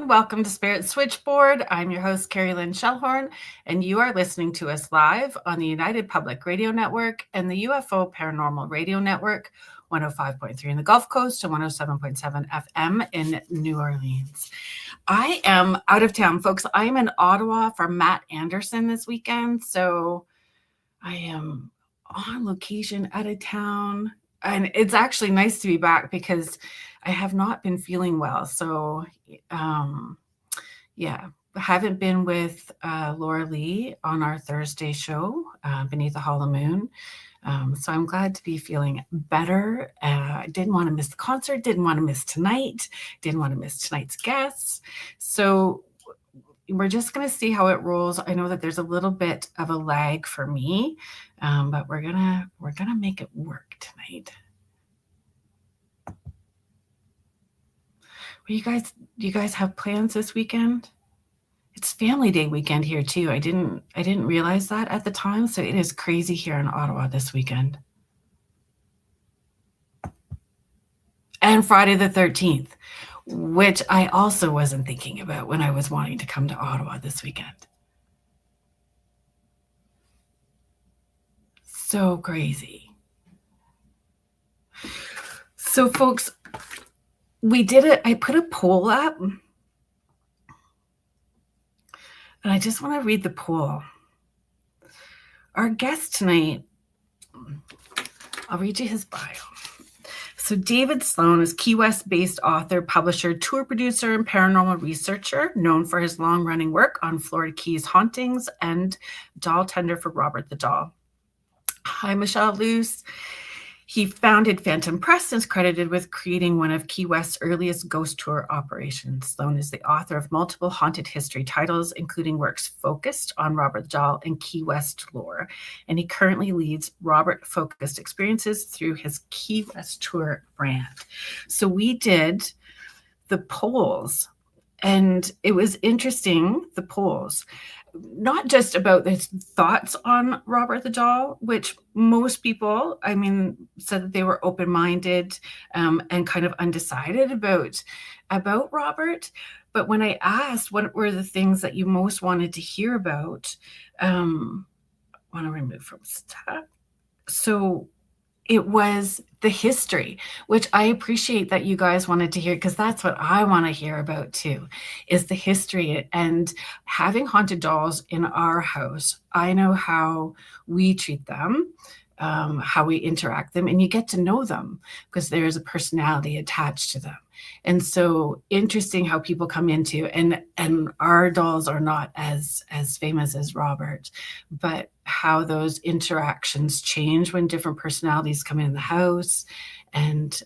everyone. Welcome to Spirit Switchboard. I'm your host, Carrie Lynn Shellhorn, and you are listening to us live on the United Public Radio Network and the UFO Paranormal Radio Network, 105.3 in the Gulf Coast and 107.7 FM in New Orleans. I am out of town, folks. I am in Ottawa for Matt Anderson this weekend, so I am on location out of town. And it's actually nice to be back because I have not been feeling well. So, I haven't been with Laura Lee on our Thursday show, Beneath the Hollow Moon. So I'm glad to be feeling better. I didn't want to miss the concert, didn't want to miss tonight, didn't want to miss tonight's guests. So we're just going to see how it rolls. I know that there's a little bit of a lag for me, but we're gonna make it work tonight. You guys have plans this weekend? It's Family Day weekend here too. I didn't realize that at the time, so it is crazy here in Ottawa this weekend. And Friday the 13th. Which I also wasn't thinking about when I was wanting to come to Ottawa this weekend. So crazy. So folks, we did it. I put a poll up. And I just want to read the poll. Our guest tonight, I'll read you his bio. So David Sloan is Key West-based author, publisher, tour producer, and paranormal researcher, known for his long-running work on Florida Keys hauntings and Dolltender for Robert the Doll. Hi, Michelle Luce. He founded Phantom Press and is credited with creating one of Key West's earliest ghost tour operations. Sloan is the author of multiple haunted history titles, including works focused on Robert the Doll and Key West lore. And he currently leads Robert-focused experiences through his Key West tour brand. So we did the polls, and it was interesting, the polls. Not just about his thoughts on Robert the Doll, which most people, said that they were open-minded and kind of undecided about Robert. But when I asked what were the things that you most wanted to hear about, I want to remove from stuff. So it was the history, which I appreciate that you guys wanted to hear, because that's what I want to hear about too, is the history and having haunted dolls in our house. I know how we treat them, how we interact them, and you get to know them because there is a personality attached to them. And so interesting how people come into, and our dolls are not as famous as Robert, but how those interactions change when different personalities come in the house. And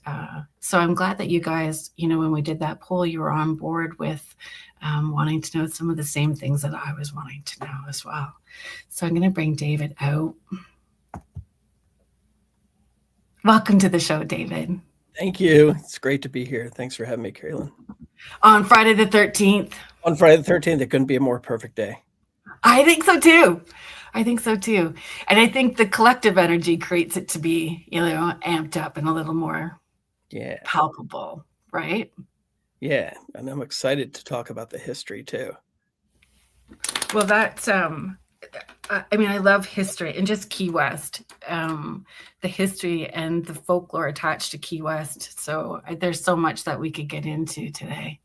so I'm glad that you guys, when we did that poll, you were on board with wanting to know some of the same things that I was wanting to know as well. So I'm going to bring David out. Welcome to the show, David. Thank you. It's great to be here. Thanks for having me, Carolyn. On Friday the 13th. On Friday the 13th, it couldn't be a more perfect day. I think so too. And I think the collective energy creates it to be, amped up and a little more palpable, right? Yeah. And I'm excited to talk about the history too. Well, that's, I love history and just Key West, the history and the folklore attached to Key West. So there's so much that we could get into today.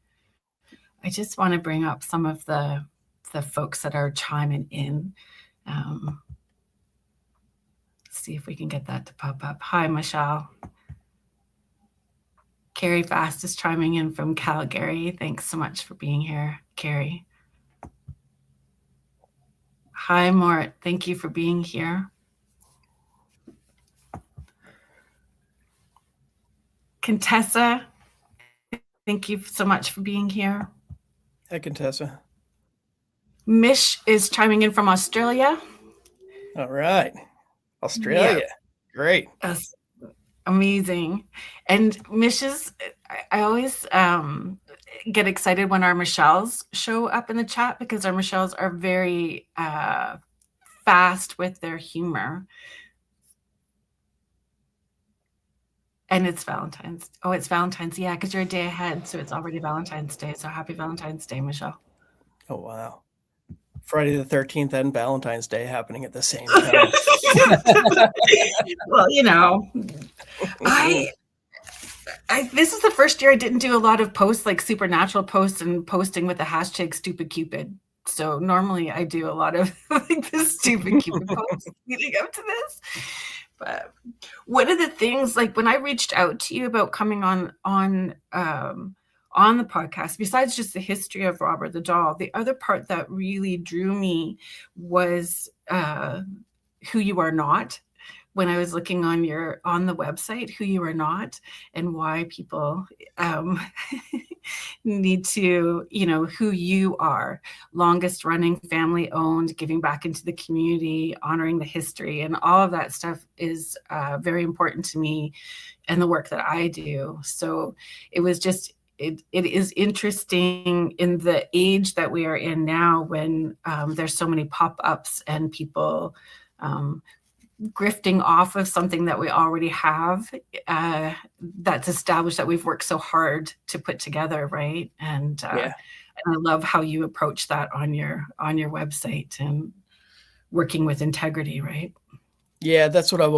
I just want to bring up some of the folks that are chiming in. See if we can get that to pop up. Hi, Michelle. Carrie Fast is chiming in from Calgary. Thanks so much for being here, Carrie. Hi, Mort. Thank you for being here. Contessa, thank you so much for being here. Hi, Contessa. Mish is chiming in from Australia. All right. Australia. Yeah. Great. That's amazing. And Mish's, I always get excited when our Michelles show up in the chat, because our Michelles are very fast with their humor. And it's Valentine's. Oh, it's Valentine's. Yeah, because you're a day ahead, so it's already Valentine's Day. So happy Valentine's Day, Michelle. Oh, wow. Friday the 13th and Valentine's Day happening at the same time. Well, I this is the first year I didn't do a lot of posts, like supernatural posts and posting with the hashtag stupid Cupid. So normally I do a lot of like the stupid Cupid posts leading up to this. But one of the things, like when I reached out to you about coming on the podcast, besides just the history of Robert the Doll, the other part that really drew me was who you are not. When I was looking on the website, who you are not, and why people need to, who you are, longest running, family owned, giving back into the community, honoring the history, and all of that stuff is very important to me and the work that I do. So it was just, it is interesting in the age that we are in now when there's so many pop-ups and people grifting off of something that we already have that's established, that we've worked so hard to put together, right? And I love how you approach that on your website and working with integrity, right? Yeah, that's what I've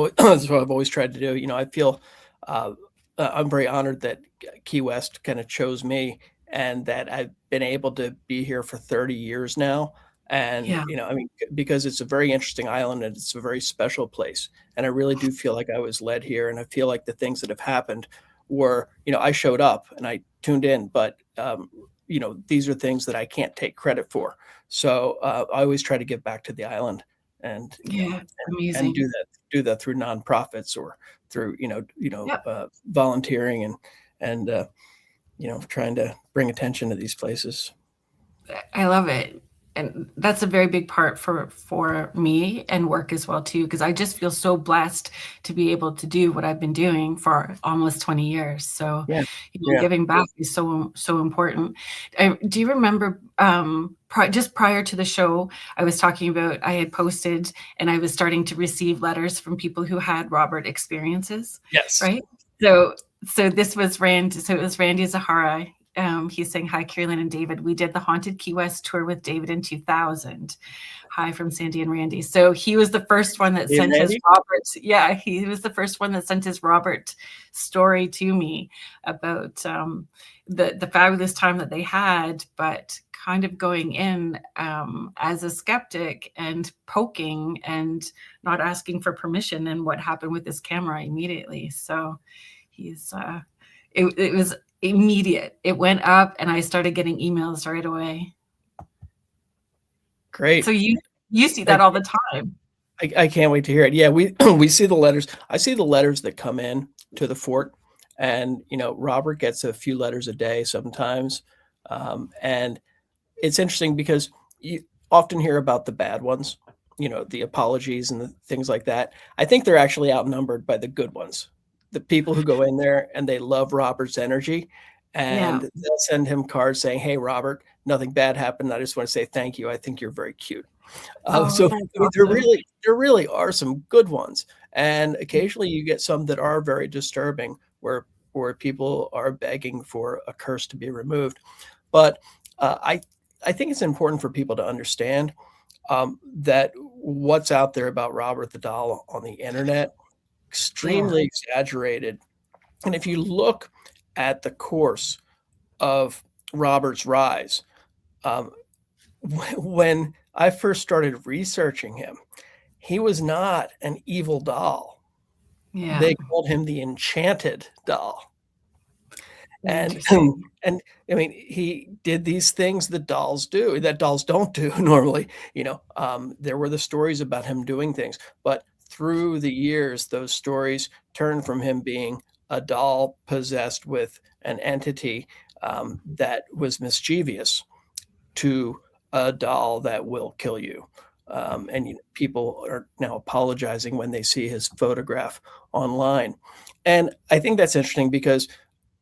always tried to do. I feel I'm very honored that Key West kind of chose me, and that I've been able to be here for 30 years now. And, Yeah. because it's a very interesting island and it's a very special place. And I really do feel like I was led here. And I feel like the things that have happened were, I showed up and I tuned in, but, these are things that I can't take credit for. So I always try to give back to the island and, It's amazing. and do that through nonprofits or through, Yep. volunteering and trying to bring attention to these places. I love it. And that's a very big part for me and work as well too, because I just feel so blessed to be able to do what I've been doing for almost 20 years. So giving back is so important. Do you remember just prior to the show, I was talking about, I had posted and I was starting to receive letters from people who had Robert experiences. Yes. Right. So this was Randy. So it was Randy Zahara. He's saying, hi, Carolyn and David. We did the Haunted Key West tour with David in 2000. Hi from Sandy and Randy. So he was the first one that sent his Robert. Yeah, he was the first one that sent his Robert story to me about the fabulous time that they had, but kind of going in as a skeptic and poking and not asking for permission, and what happened with this camera immediately. So he's it was immediate. It went up and I started getting emails right away. Great. So you see that all the time. I can't wait to hear it. Yeah, we see the letters. I see the letters that come in to the fort, and Robert gets a few letters a day sometimes, and it's interesting because you often hear about the bad ones, the apologies and the things like that. I think they're actually outnumbered by the good ones. The people who go in there and they love Robert's energy, and they'll send him cards saying, "Hey, Robert, nothing bad happened. I just want to say thank you. I think you're very cute." So there really are some good ones, and occasionally you get some that are very disturbing, where people are begging for a curse to be removed. But I think it's important for people to understand that what's out there about Robert the Doll on the internet, extremely exaggerated. And if you look at the course of Robert's rise, when I first started researching him, he was not an evil doll. Yeah. They called him the enchanted doll. And I mean, he did these things that dolls don't do normally. There were the stories about him doing things, but through the years, those stories turned from him being a doll possessed with an entity that was mischievous to a doll that will kill you. And people are now apologizing when they see his photograph online. And I think that's interesting because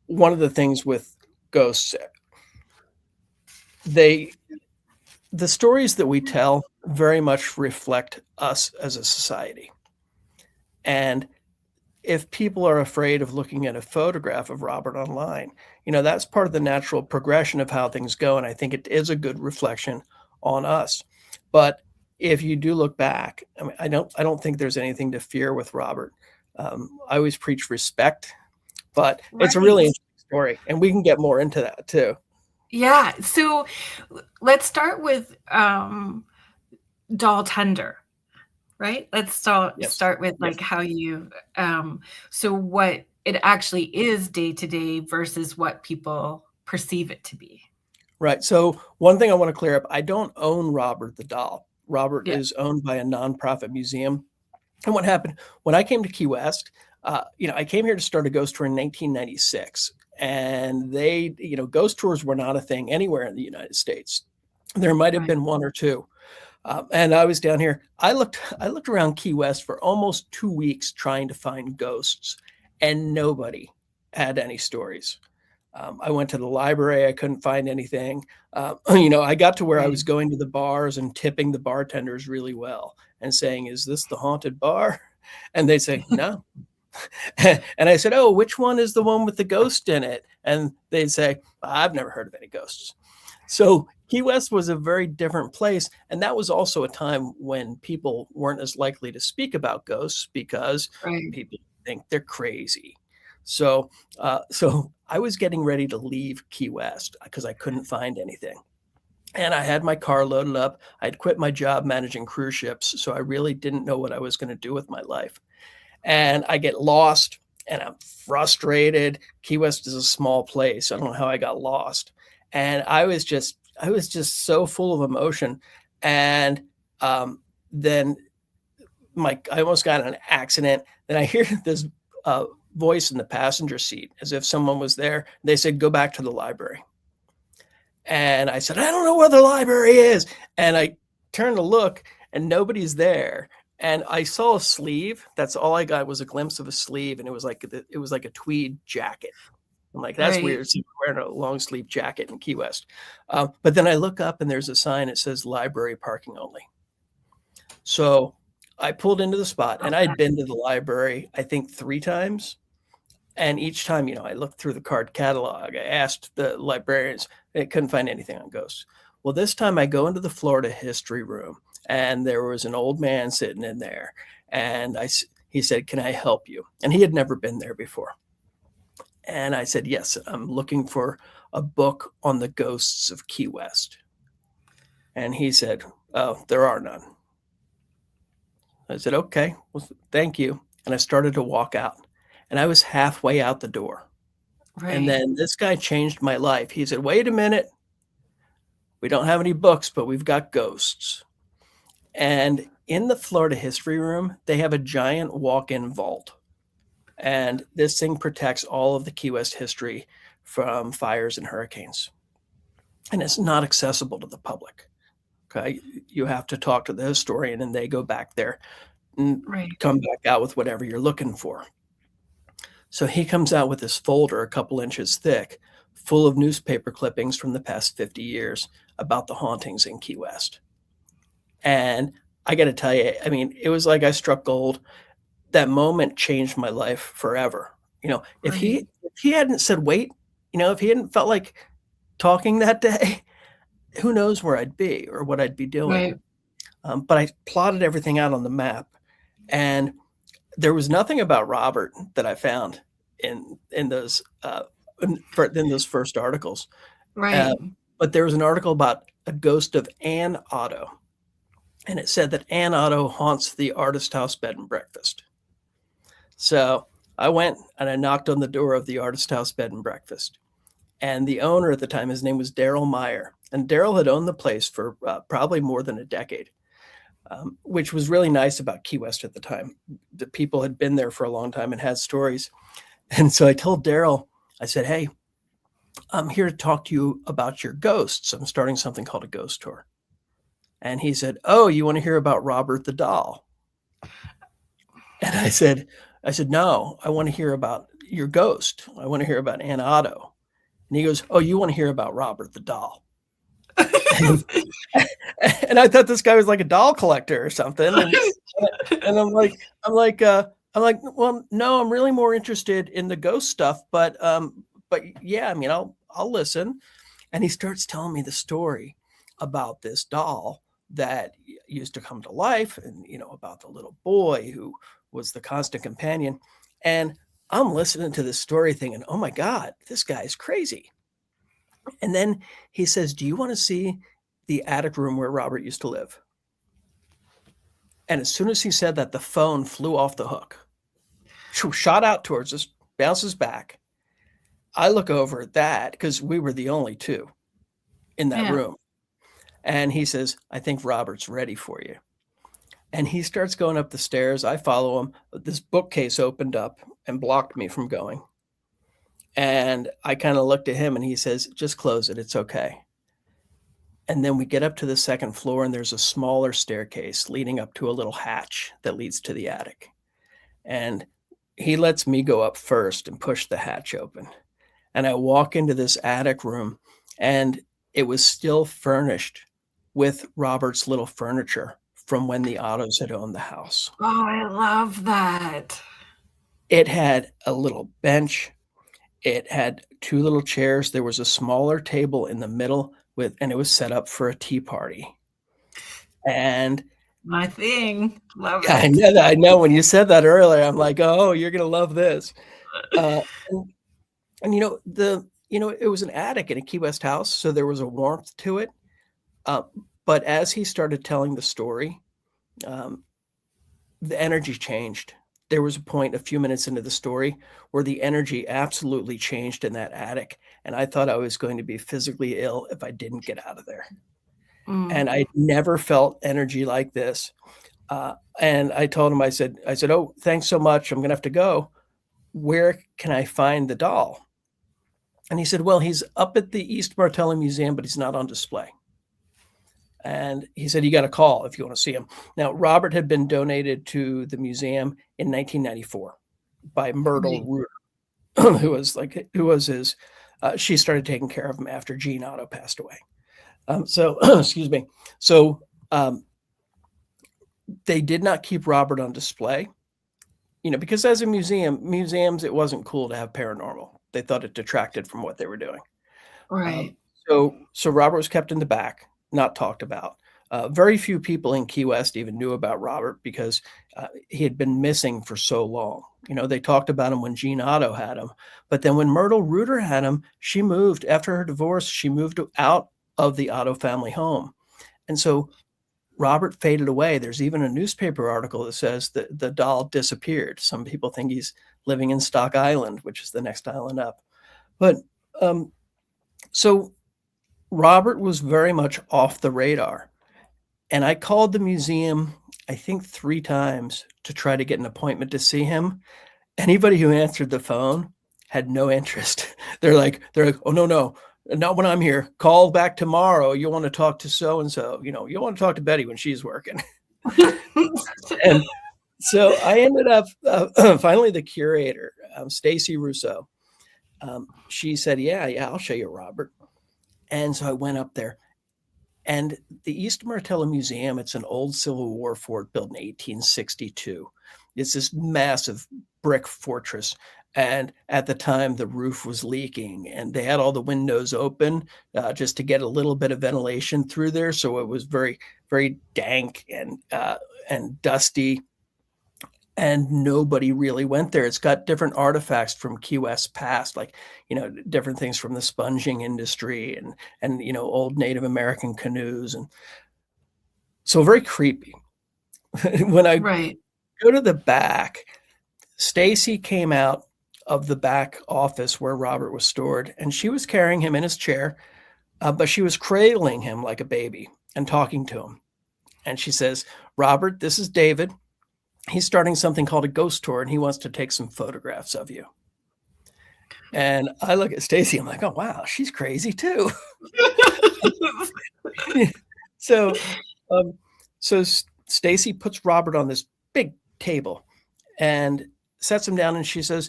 one of the things with ghosts, the stories that we tell very much reflect us as a society. And if people are afraid of looking at a photograph of Robert online, that's part of the natural progression of how things go. And I think it is a good reflection on us. But if you do look back, I mean, I don't think there's anything to fear with Robert. I always preach respect, but it's a really Right. interesting story, and we can get more into that too. Yeah. So let's start with Dolltender, right? Let's Yes. start with Yes. like how you so what it actually is day to day versus what people perceive it to be. Right. So one thing I want to clear up, I don't own Robert the doll. Robert Yeah. is owned by a nonprofit museum. And what happened when I came to Key West, I came here to start a ghost tour in 1996. And ghost tours were not a thing anywhere in the United States. There might have Right. been one or two. And I was down here. I looked around Key West for almost 2 weeks trying to find ghosts, and nobody had any stories. I went to the library. I couldn't find anything. I got to where I was Right. going to the bars and tipping the bartenders really well and saying, "Is this the haunted bar?" And they say, "No." And I said, "Oh, which one is the one with the ghost in it?" And they'd say, "I've never heard of any ghosts." So Key West was a very different place. And that was also a time when people weren't as likely to speak about ghosts because Right. people think they're crazy. So I was getting ready to leave Key West because I couldn't find anything. And I had my car loaded up. I'd quit my job managing cruise ships. So I really didn't know what I was going to do with my life. And I get lost and I'm frustrated. Key West is a small place. I don't know how I got lost. And I was just so full of emotion. And then I almost got in an accident. Then I hear this voice in the passenger seat as if someone was there. They said, "Go back to the library." And I said, "I don't know where the library is." And I turned to look and nobody's there. And I saw a sleeve. That's all I got was a glimpse of a sleeve. And it was like a tweed jacket. I'm like, that's Right. weird. See, wearing a long sleeve jacket in Key West. But then I look up and there's a sign that says library parking only. So I pulled into the spot and I'd been to the library, I think 3 times. And each time, I looked through the card catalog. I asked the librarians, they couldn't find anything on ghosts. Well, this time I go into the Florida history room and there was an old man sitting in there. And he said, "Can I help you?" And he had never been there before. And I said, "Yes, I'm looking for a book on the ghosts of Key West." And he said, "Oh, there are none." I said, "Okay, well, thank you." And I started to walk out. And I was halfway out the door. And Right. then this guy changed my life. He said, "Wait a minute. We don't have any books, but we've got ghosts." And in the Florida history room, they have a giant walk-in vault. And this thing protects all of the Key West history from fires and hurricanes. And it's not accessible to the public. Okay. You have to talk to the historian and they go back there and Right. come back out with whatever you're looking for. So he comes out with this folder a couple inches thick, full of newspaper clippings from the past 50 years about the hauntings in Key West. And I got to tell you, I mean, it was like I struck gold. That moment changed my life forever. If he Right. if he hadn't said wait, if he hadn't felt like talking that day, who knows where I'd be or what I'd be doing. Right. But I plotted everything out on the map, and there was nothing about Robert that I found in those in those first articles. Uh, Right. but there was an article about a ghost of Ann Otto, and it said that Ann Otto haunts the Artist House Bed and Breakfast. So I went and I knocked on the door of the Artist House Bed and Breakfast, and the owner at the time, his name was Daryl Meyer, and Daryl had owned the place for probably more than a decade. Which was really nice about Key West at the time. The people had been there for a long time and had stories. And so I told Daryl, I said, "Hey, I'm here to talk to you about your ghosts. I'm starting something called a ghost tour." And he said, "Oh, you want to hear about Robert the doll?" And I said, "No, I want to hear about your ghost. I want to hear about Ann Otto." And he goes, "Oh, you want to hear about Robert the doll?" And, and I thought this guy was like a doll collector or something. And I'm like, I'm like, well, no, I'm really more interested in the ghost stuff, but yeah, I mean, I'll listen. And he starts telling me the story about this doll that used to come to life, and about the little boy who was the constant companion. And I'm listening to this story thinking, oh my God, this guy's crazy. And then he says, do you want to see the attic room where Robert used to live? And as soon as he said that, the phone flew off the hook, shot out towards us, bounces back. I look over at that because we were the only two in that Yeah. room. And he says, I think Robert's ready for you. And he starts going up the stairs. I follow him. This bookcase opened up and blocked me from going. And I kind of looked at him and he says, just close it. It's okay. And then we get up to the second floor and there's a smaller staircase leading up to a little hatch that leads to the attic. And he lets me go up first and push the hatch open. And I walk into this attic room and it was still furnished with Robert's little furniture from when the Ottos had owned the house. Oh, I love that. It had a little bench. It had two little chairs. There was a smaller table in the middle and it was set up for a tea party. And My thing. Love I it. know that. I know when you said that earlier, I'm like, oh, you're gonna love this. And it was an attic in a Key West house, so there was a warmth to it. But as he started telling the story, the energy changed. There was a point a few minutes into the story where the energy absolutely changed in that attic. And I thought I was going to be physically ill if I didn't get out of there. And I never felt energy like this. And I told him, I said, oh, thanks so much. I'm going to have to go. Where can I find the doll? And he said, well, he's up at the East Martello Museum, but he's not on display. And he said, you got to call if you want to see him. Now, Robert had been donated to the museum in 1994 by Myrtle Reuter, who was his, she started taking care of him after Gene Otto passed away. Excuse me. So they did not keep Robert on display, because as a museums, it wasn't cool to have paranormal. They thought it detracted from what they were doing. Right. So Robert was kept in the back, not talked about. Very few people in Key West even knew about Robert because he had been missing for so long. They talked about him when Gene Otto had him, but then when Myrtle Reuter had him, she moved after her divorce. She moved out of the Otto family home, and so Robert faded away. There's even a newspaper article that says that the doll disappeared. Some people think he's living in Stock Island, which is the next island up. But so Robert was very much off the radar. And I called the museum, I think 3 times to try to get an appointment to see him. Anybody who answered the phone had no interest. They're like, oh, no, not when I'm here. Call back tomorrow. You want to talk to so-and-so. You want to talk to Betty when she's working. And so I ended up, finally the curator, Stacy Rousseau, she said, yeah, I'll show you Robert. And so I went up there. And the East Martello Museum, it's an old Civil War fort built in 1862. It's this massive brick fortress. And at the time, the roof was leaking and they had all the windows open just to get a little bit of ventilation through there. So it was very, very dank and dusty. And nobody really went there. It's got different artifacts from Key West past, like, different things from the sponging industry and old Native American canoes. And so very creepy. When I go to the back, Stacy came out of the back office where Robert was stored, and she was carrying him in his chair, but she was cradling him like a baby and talking to him. And she says, Robert, this is David. He's starting something called a ghost tour, and he wants to take some photographs of you. And I look at Stacy, I'm like, oh, wow, she's crazy too. So Stacy puts Robert on this big table and sets him down, and she says,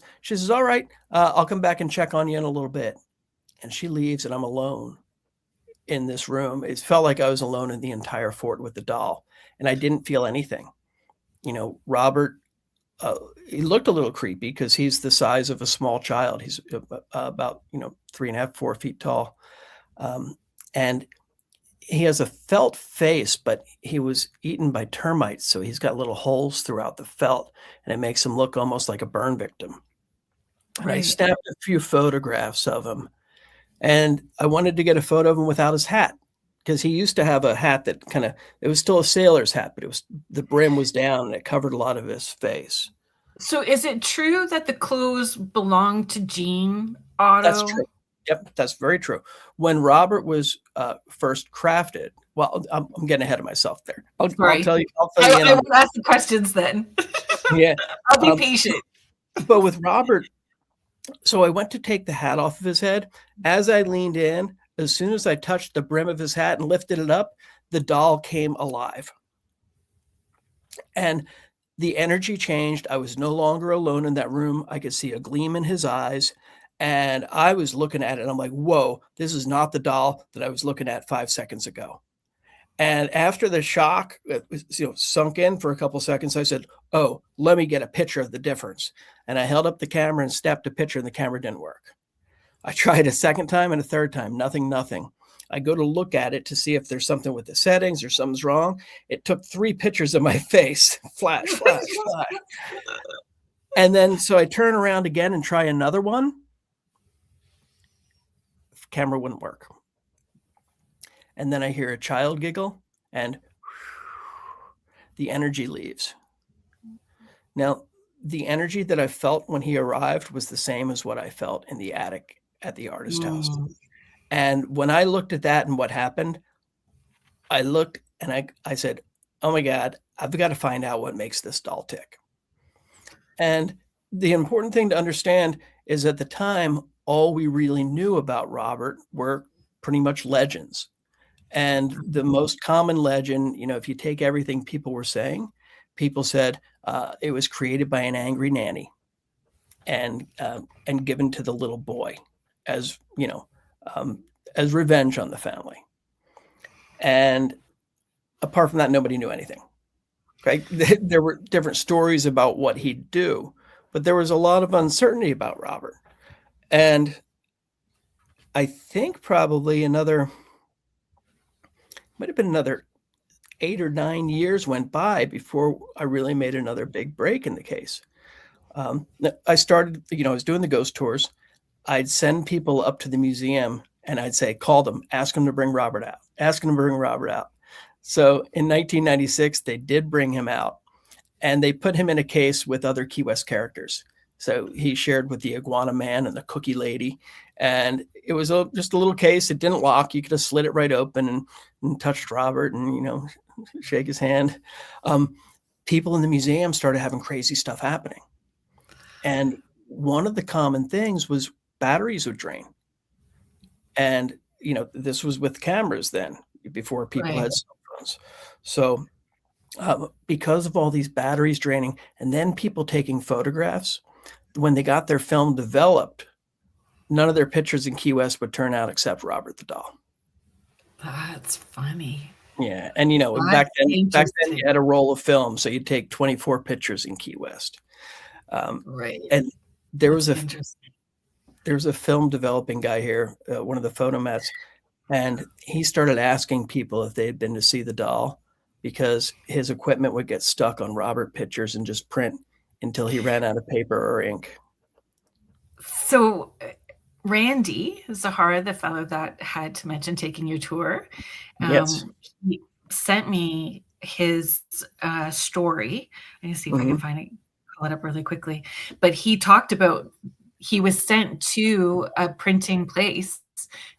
all right, I'll come back and check on you in a little bit. And she leaves, and I'm alone in this room. It felt like I was alone in the entire fort with the doll, and I didn't feel anything. Robert he looked a little creepy because he's the size of a small child. He's about 3.5, 4 feet tall, and he has a felt face, but he was eaten by termites, so he's got little holes throughout the felt, and it makes him look almost like a burn victim. And I Right. snapped a few photographs of him, and I wanted to get a photo of him without his hat because he used to have a hat that it was still a sailor's hat, but the brim was down and it covered a lot of his face. So is it true that the clothes belong to Jean That's Otto? true. Yep, that's very true. When Robert was first crafted, well, I'm getting ahead of myself there. I'll Sorry. tell you. I'll fill you in I on. won't ask the questions then. Yeah, I'll be patient. but with Robert, so I went to take the hat off of his head. As I leaned in, as soon as I touched the brim of his hat and lifted it up, the doll came alive. And the energy changed. I was no longer alone in that room. I could see a gleam in his eyes. And I was looking at it and I'm like, whoa, this is not the doll that I was looking at 5 seconds ago. And after the shock sunk in for a couple seconds, I said, oh, let me get a picture of the difference. And I held up the camera and snapped a picture and the camera didn't work. I tried a second time and a third time, nothing. I go to look at it to see if there's something with the settings or something's wrong. It took 3 pictures of my face, flash, flash, flash. And then, so I turn around again and try another one. Camera wouldn't work. And then I hear a child giggle and the energy leaves. Now, the energy that I felt when he arrived was the same as what I felt in the attic at the artist house. And when I looked at that and what happened, I looked and I said, oh my God, I've got to find out what makes this doll tick. And the important thing to understand is at the time, all we really knew about Robert were pretty much legends. And the most common legend, if you take everything people were saying, people said it was created by an angry nanny and given to the little boy as, as revenge on the family. And apart from that, nobody knew anything. Right? There were different stories about what he'd do, but there was a lot of uncertainty about Robert. And I think probably might have been another 8 or 9 years went by before I really made another big break in the case. I started, I was doing the ghost tours. I'd send people up to the museum and I'd say, call them, ask them to bring Robert out, ask them to bring Robert out. So in 1996, they did bring him out and they put him in a case with other Key West characters. So he shared with the iguana man and the cookie lady. And it was just a little case. It didn't lock. You could have slid it right open and touched Robert and, shake his hand. People in the museum started having crazy stuff happening. And one of the common things was batteries would drain. And, this was with cameras then, before people had cell phones. So because of all these batteries draining and then people taking photographs, when they got their film developed, none of their pictures in Key West would turn out except Robert the doll. That's funny. Yeah. And, back then you had a roll of film. So you'd take 24 pictures in Key West. Right. And there was a film developing guy here, one of the photomats, and he started asking people if they had been to see the doll because his equipment would get stuck on Robert pictures and just print until he ran out of paper or ink. So Randy Zahara, the fellow that had to mention taking your tour, Yes. He sent me his story. I need to see if I can find it, call it up really quickly. But he talked about he was sent to a printing place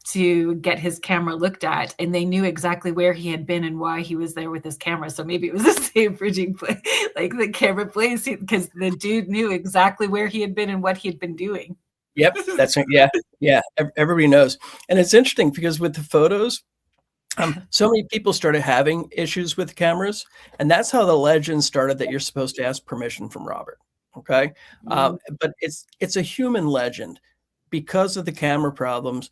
to get his camera looked at, and they knew exactly where he had been and why he was there with his camera. So maybe it was the same printing place, like the camera place, because the dude knew exactly where he had been and what he had been doing. Yep, that's yeah. Everybody knows, and it's interesting because with the photos, so many people started having issues with cameras, and that's how the legend started that you're supposed to ask permission from Robert. Okay, but it's a human legend because of the camera problems.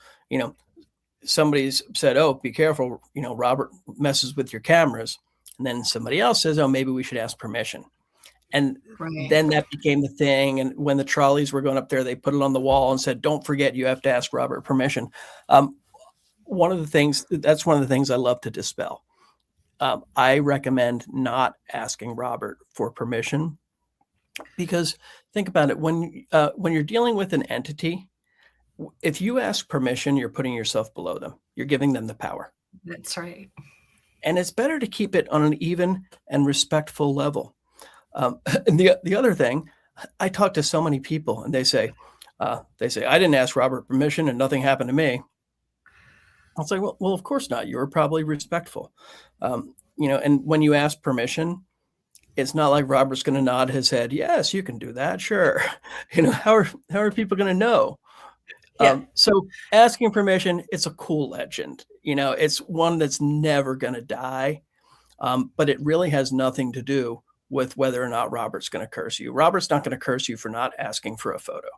Somebody's said, "Oh, be careful! Robert messes with your cameras," and then somebody else says, "Oh, maybe we should ask permission." And Right. then that became the thing. And when the trolleys were going up there, they put it on the wall and said, "Don't forget, you have to ask Robert permission." Um, that's one of the things I love to dispel. I recommend not asking Robert for permission, because think about it, when you're dealing with an entity, if you ask permission, you're putting yourself below them. You're giving them the power. That's right. And it's better to keep it on an even and respectful level. And the other thing, I talk to so many people, and they say, I didn't ask Robert permission, and nothing happened to me. I'll say, well, of course not. You were probably respectful, and when you ask permission, it's not like Robert's going to nod his head. Yes, you can do that. Sure. How are people going to know? Yeah. So asking permission, it's a cool legend. It's one that's never going to die. But it really has nothing to do with whether or not Robert's going to curse you. Robert's not going to curse you for not asking for a photo.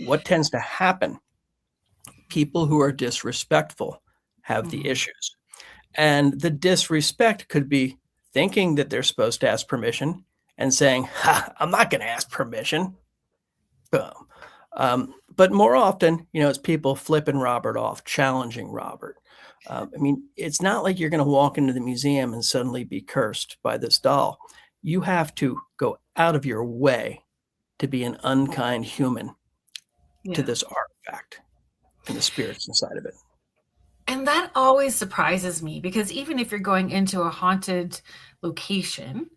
What tends to happen, people who are disrespectful have the issues. And the disrespect could be thinking that they're supposed to ask permission and saying, I'm not going to ask permission. Boom. But more often, it's people flipping Robert off, challenging Robert. It's not like you're going to walk into the museum and suddenly be cursed by this doll. You have to go out of your way to be an unkind human to this artifact and the spirits inside of it. And that always surprises me, because even if you're going into a haunted location,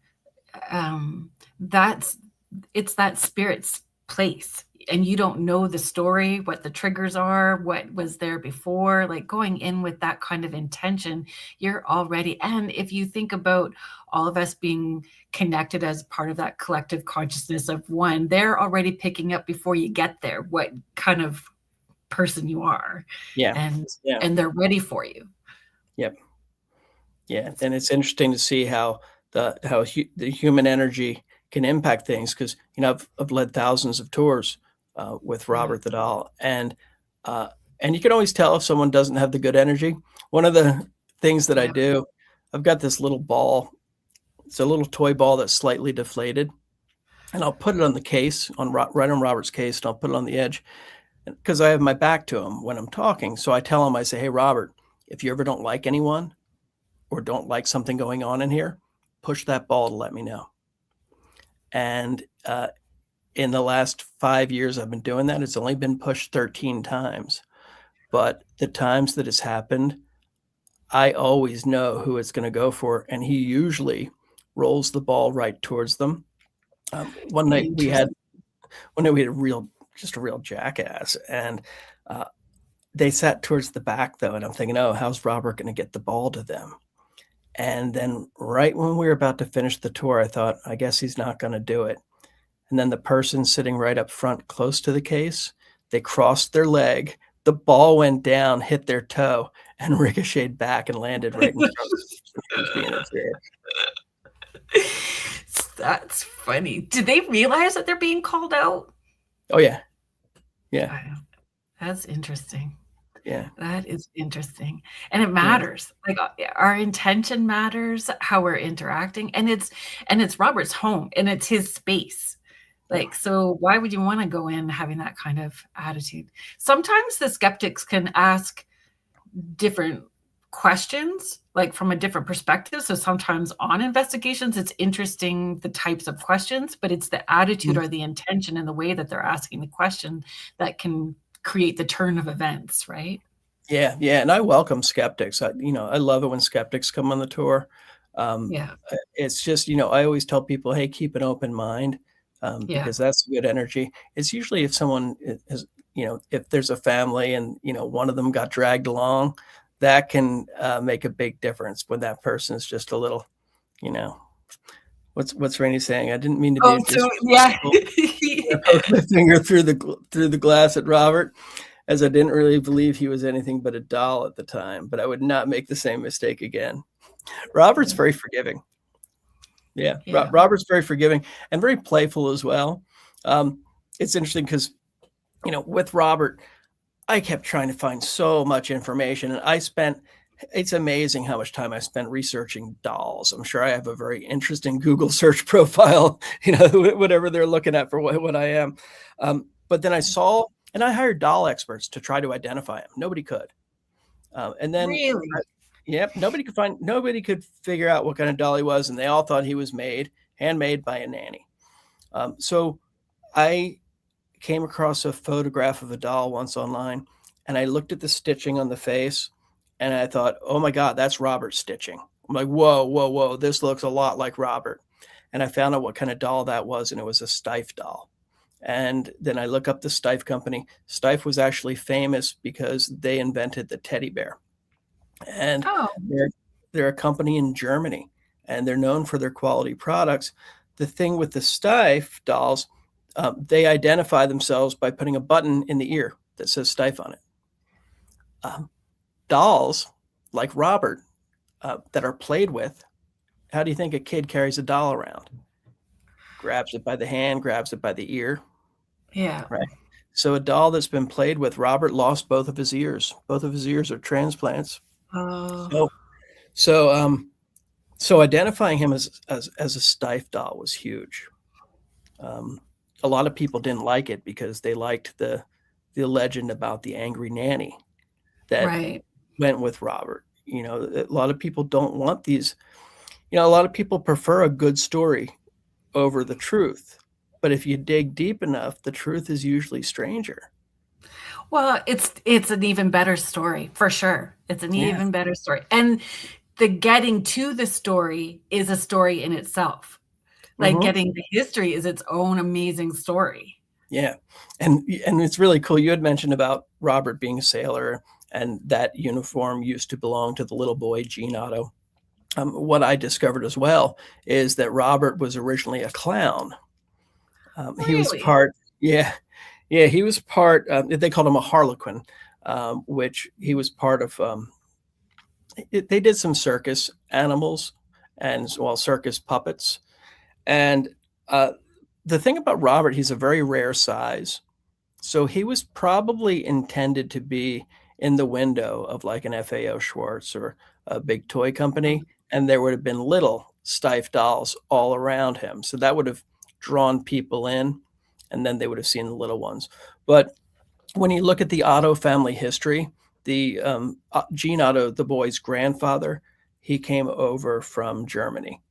it's that spirit's place, and you don't know the story, what the triggers are, what was there before. Like, going in with that kind of intention, you're already, and if you think about all of us being connected as part of that collective consciousness of one, they're already picking up before you get there what kind of person you are. And they're ready for you. Yep. Yeah. And it's interesting to see how the human energy can impact things, because I've led thousands of tours with Robert the doll, and you can always tell if someone doesn't have the good energy. One of the things that I do, I've got this little ball. It's a little toy ball that's slightly deflated, and I'll put it on the case, right on Robert's case, and I'll put it on the edge, because I have my back to him when I'm talking. So I tell him, I say, "Hey, Robert, if you ever don't like anyone or don't like something going on in here, push that ball to let me know." And in the last 5 years I've been doing that, it's only been pushed 13 times. But the times that it's happened, I always know who it's going to go for, and he usually rolls the ball right towards them. One night we had a real jackass, and they sat towards the back though, and I'm thinking, oh, how's Robert going to get the ball to them? And then right when we were about to finish the tour, I thought, I guess he's not going to do it. And then the person sitting right up front close to the case, they crossed their leg, the ball went down, hit their toe, and ricocheted back and landed right in front of them. That's funny. Did they realize that they're being called out? Oh, yeah. Yeah. That's interesting. Yeah. That is interesting. And it matters. Like, our intention matters, how we're interacting. And it's Robert's home, and it's his space. Like, so why would you want to go in having that kind of attitude? Sometimes the skeptics can ask different questions, like from a different perspective. So sometimes on investigations, it's interesting, the types of questions, but it's the attitude or the intention and the way that they're asking the question that can create the turn of events, right? Yeah. And I welcome skeptics. I love it when skeptics come on the tour. It's just, I always tell people, hey, keep an open mind. Because that's good energy. It's usually if someone is, if there's a family and, one of them got dragged along, that can make a big difference when that person is just a little, what's Rainey saying? I didn't mean to be poke my finger through the glass at Robert, as I didn't really believe he was anything but a doll at the time, but I would not make the same mistake again. Robert's very forgiving. Yeah. Robert's very forgiving and very playful as well. It's interesting because, with Robert, I kept trying to find so much information, and I spent It's amazing how much time I spent researching dolls. I'm sure I have a very interesting Google search profile, whatever they're looking at for what I am. But then I saw, and I hired doll experts to try to identify him. Nobody could. And then, Really? yep, nobody could figure out what kind of doll he was, and they all thought he was handmade by a nanny. So I came across a photograph of a doll once online, and I looked at the stitching on the face, and I thought, oh my God, that's Robert's stitching. I'm like, whoa, whoa, whoa, this looks a lot like Robert. And I found out what kind of doll that was, and it was a Steiff doll. And then I look up the Steiff company. Steiff was actually famous because they invented the teddy bear. And Oh, they're a company in Germany, and they're known for their quality products. The thing with the Steiff dolls, they identify themselves by putting a button in the ear that says Steiff on it. Dolls like Robert that are played with, how do you think a kid carries a doll around? Grabs it by the hand, grabs it by the ear, yeah. right? So a doll that's been played with, Robert lost both of his ears. Both of his ears are transplants. Oh, So, so, so identifying him as a Steiff doll was huge. A lot of people didn't like it because they liked the legend about the angry nanny that right. went with Robert. A lot of people don't want these. A lot of people prefer a good story over the truth. But if you dig deep enough, the truth is usually stranger. Well, it's an even better story for sure. It's an Yeah. even better story. And the getting to the story is a story in itself. Like Mm-hmm. getting the history is its own amazing story. Yeah. And it's really cool. You had mentioned about Robert being a sailor, and that uniform used to belong to the little boy, Gene Otto. What I discovered as well is that Robert was originally a clown. He was Really? part, yeah, yeah, he was part, they called him a harlequin, which he was part of. They did some circus animals and, well, circus puppets. And uh, the thing about Robert, he's a very rare size. So he was probably intended to be in the window of like an FAO Schwartz or a big toy company, and there would have been little Steiff dolls all around him. So that would have drawn people in, and then they would have seen the little ones. But when you look at the Otto family history, the Gene Otto, the boy's grandfather, he came over from Germany,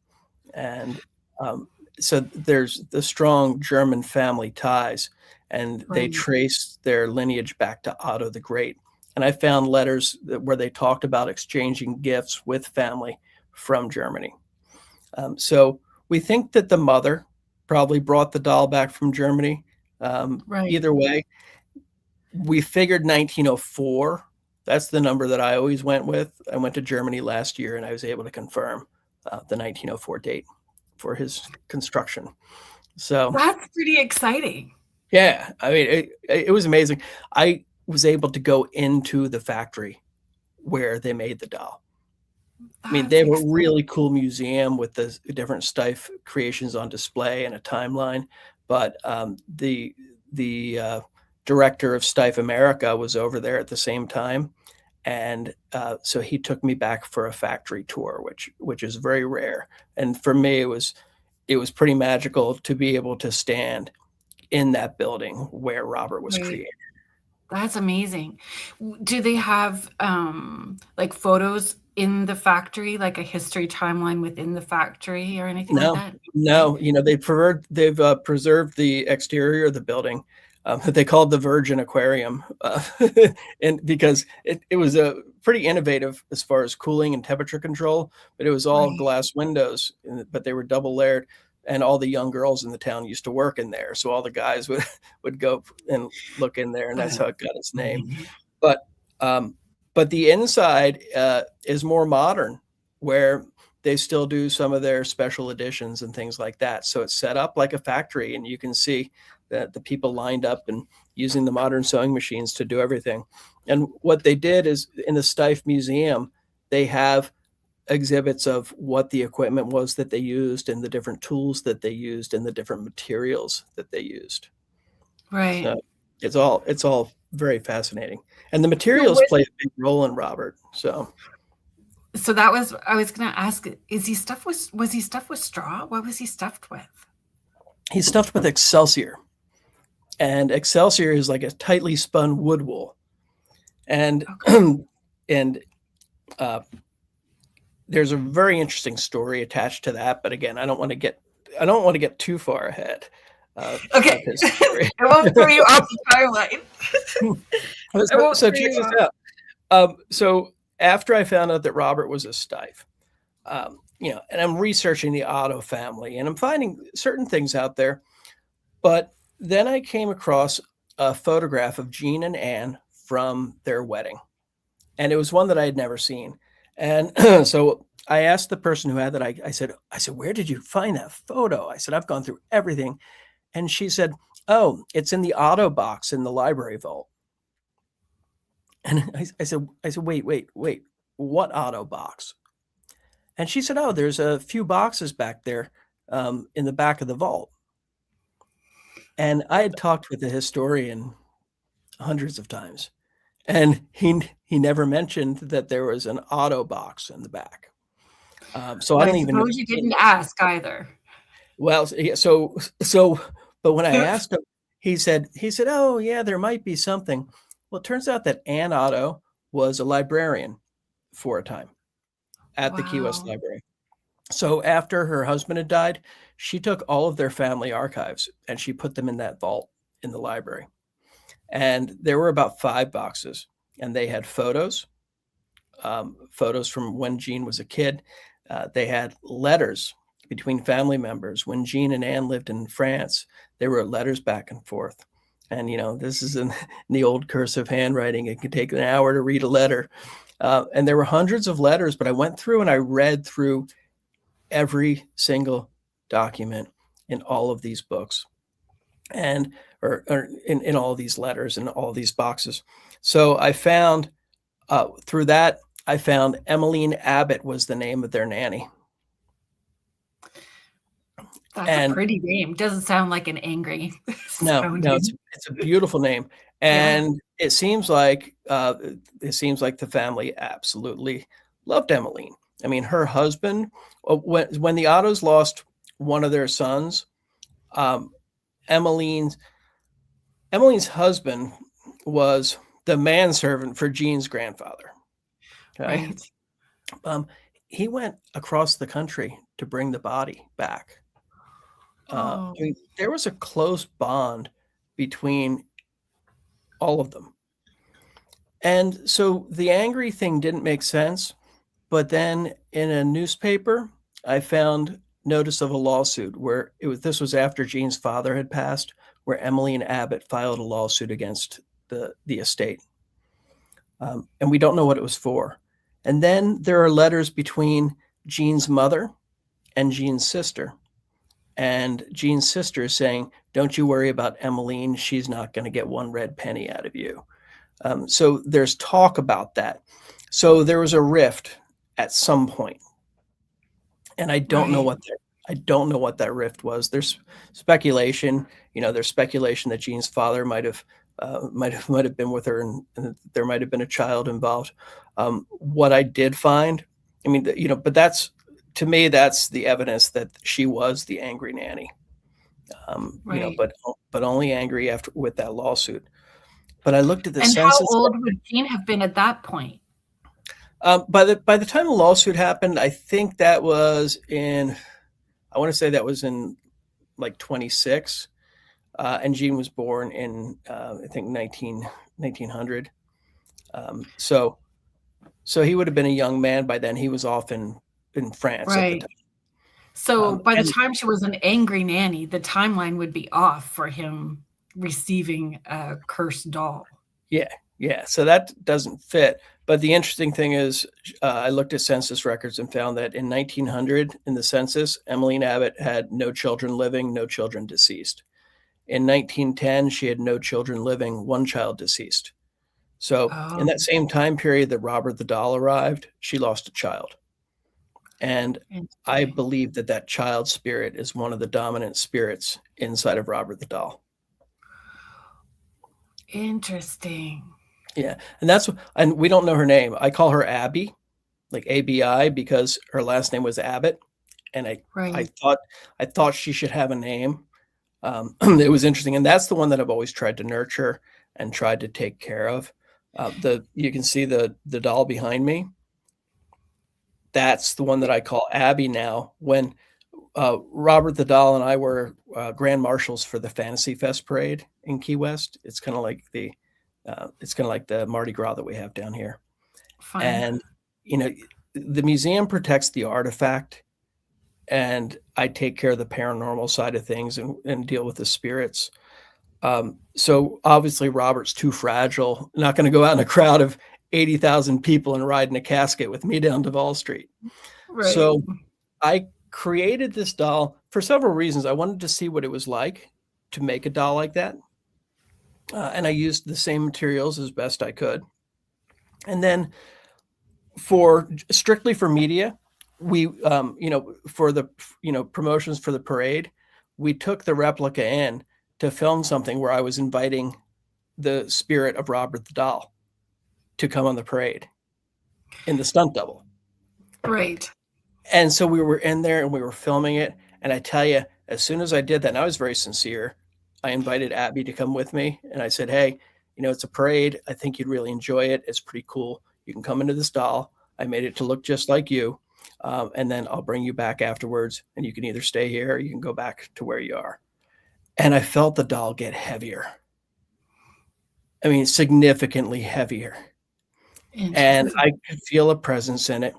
and um, so there's the strong German family ties, and they Right. trace their lineage back to Otto the Great. And I found letters where they talked about exchanging gifts with family from Germany. So we think that the mother probably brought the doll back from Germany. Right. Either way, we figured 1904. That's the number that I always went with. I went to Germany last year, and I was able to confirm the 1904 date for his construction. So That's pretty exciting. yeah, I mean, it was amazing. I was able to go into the factory where they made the doll. I mean, they That's have a exciting. really cool museum with the different Steiff creations on display and a timeline. But the director of Steiff America was over there at the same time, and so he took me back for a factory tour, which is very rare. And for me, it was pretty magical to be able to stand in that building where Robert was Right. created. That's amazing. Do they have like photos in the factory, like a history timeline within the factory or anything like No, that? Okay. no, they've preserved the exterior of the building. That they called the Virgin Aquarium, and because it was a pretty innovative as far as cooling and temperature control, but it was all Right. glass windows, but they were double layered, and all the young girls in the town used to work in there, so all the guys would would go and look in there, and that's how it got its name. But um, but the inside is more modern, where they still do some of their special editions and things like that. So it's set up like a factory, and you can see that the people lined up and using the modern sewing machines to do everything. And what they did is in the Steiff Museum, they have exhibits of what the equipment was that they used and the different tools that they used and the different materials that they used. Right. So it's all very fascinating. And the So materials with play a big role in Robert. So So that was, I was going to ask, is he stuffed with, was he stuffed with straw? What was he stuffed with? He's stuffed with Excelsior, and Excelsior is like a tightly spun wood wool, and Okay. and uh, there's a very interesting story attached to that. But again, I don't want to get too far ahead of Okay. his story. I won't throw you off the timeline. I so, won't so throw check you this off. out. So after I found out that Robert was a Stife, and I'm researching the Otto family, and I'm finding certain things out there. But then I came across a photograph of Jean and Anne from their wedding, and it was one that I had never seen. And so I asked the person who had that. I said, where did you find that photo? I said, I've gone through everything, and she said, oh, it's in the Otto box in the library vault. And I said, wait, what Otto box? And she said, oh, there's a few boxes back there in the back of the vault. And I had talked with the historian hundreds of times, and he never mentioned that there was an Otto box in the back. So I Well, I don't even know. suppose you didn't ask either. Well, but when I asked him, he said, oh yeah, there might be something. Well, it turns out that Anne Otto was a librarian for a time at the Key West Wow. Library. So after her husband had died, she took all of their family archives and she put them in that vault in the library. And there were about 5 boxes, and they had photos from when Jean was a kid. They had letters between family members. When Jean and Anne lived in France, there were letters back and forth. And, this is in the old cursive handwriting. It could take an hour to read a letter. And there were hundreds of letters, but I went through and I read through every single document in all of these books, and or in all these letters and all these boxes. So I found through that, I found Emmeline Abbott was the name of their nanny. That's a And pretty name. Doesn't sound like an angry no, sounding. it's a beautiful name, Yeah. and it seems like the family absolutely loved Emmeline. I mean, her husband, when the Ottos lost one of their sons, um, Emmeline's husband was the manservant for Jean's grandfather. Okay, Right. um, he went across the country to bring the body back. Oh, I mean, there was a close bond between all of them. And so the angry thing didn't make sense. But then in a newspaper, I found notice of a lawsuit where this was after Jean's father had passed, where Emmeline Abbott filed a lawsuit against the estate. And we don't know what it was for. And then there are letters between Jean's mother and Jean's sister. And Jean's sister is saying, don't you worry about Emmeline. She's not going to get one red penny out of you. So there's talk about that. So there was a rift at some point, and I don't know right. what that rift was. There's speculation. There's speculation that Jean's father might have been with her, and there might have been a child involved. What I did find, I mean, but that's, to me, that's the evidence that she was the angry nanny. Right. But only angry after with that lawsuit. But I looked at the And how census. old would Jean have been at that point? By the time the lawsuit happened, I think that was in, I want to say that was in like 26, and Jean was born in I think 1900. So he would have been a young man by then. He was off in France at the Right. time. So by the And time she was an angry nanny, the timeline would be off for him receiving a cursed doll. yeah, so that doesn't fit. But the interesting thing is, I looked at census records and found that in 1900, in the census, Emmeline Abbott had no children living, no children deceased. In 1910, she had no children living, one child deceased. So in Oh, that same time period that Robert the Doll arrived, she lost a child. And I interesting. believe that child spirit is one of the dominant spirits inside of Robert the Doll. Interesting. Yeah, and we don't know her name. I call her Abby, like ABI, because her last name was Abbott, and I Right. thought I thought she should have a name. It was interesting, and that's the one that I've always tried to nurture and tried to take care of. The You can see the doll behind me. That's the one that I call Abby now. When Robert the doll and I were grand marshals for the Fantasy Fest parade in Key West. It's kind of like the Mardi Gras that we have down here. Fun. And you know, the museum protects the artifact, and I take care of the paranormal side of things and deal with the spirits. So obviously Robert's too fragile, not going to go out in a crowd of 80,000 people and ride in a casket with me down Duval Street. Right. So I created this doll for several reasons. I wanted to see what it was like to make a doll like that. And I used the same materials as best I could. And then for strictly for media, we, for the, promotions for the parade, we took the replica in to film something where I was inviting the spirit of Robert the doll to come on the parade in the stunt double. Right. And so we were in there and we were filming it. And I tell you, as soon as I did that, and I was very sincere, I invited Abby to come with me. And I said, hey, it's a parade. I think you'd really enjoy it. It's pretty cool. You can come into this doll. I made it to look just like you. And then I'll bring you back afterwards. And you can either stay here or you can go back to where you are. And I felt the doll get heavier. I mean, significantly heavier. And I could feel a presence in it.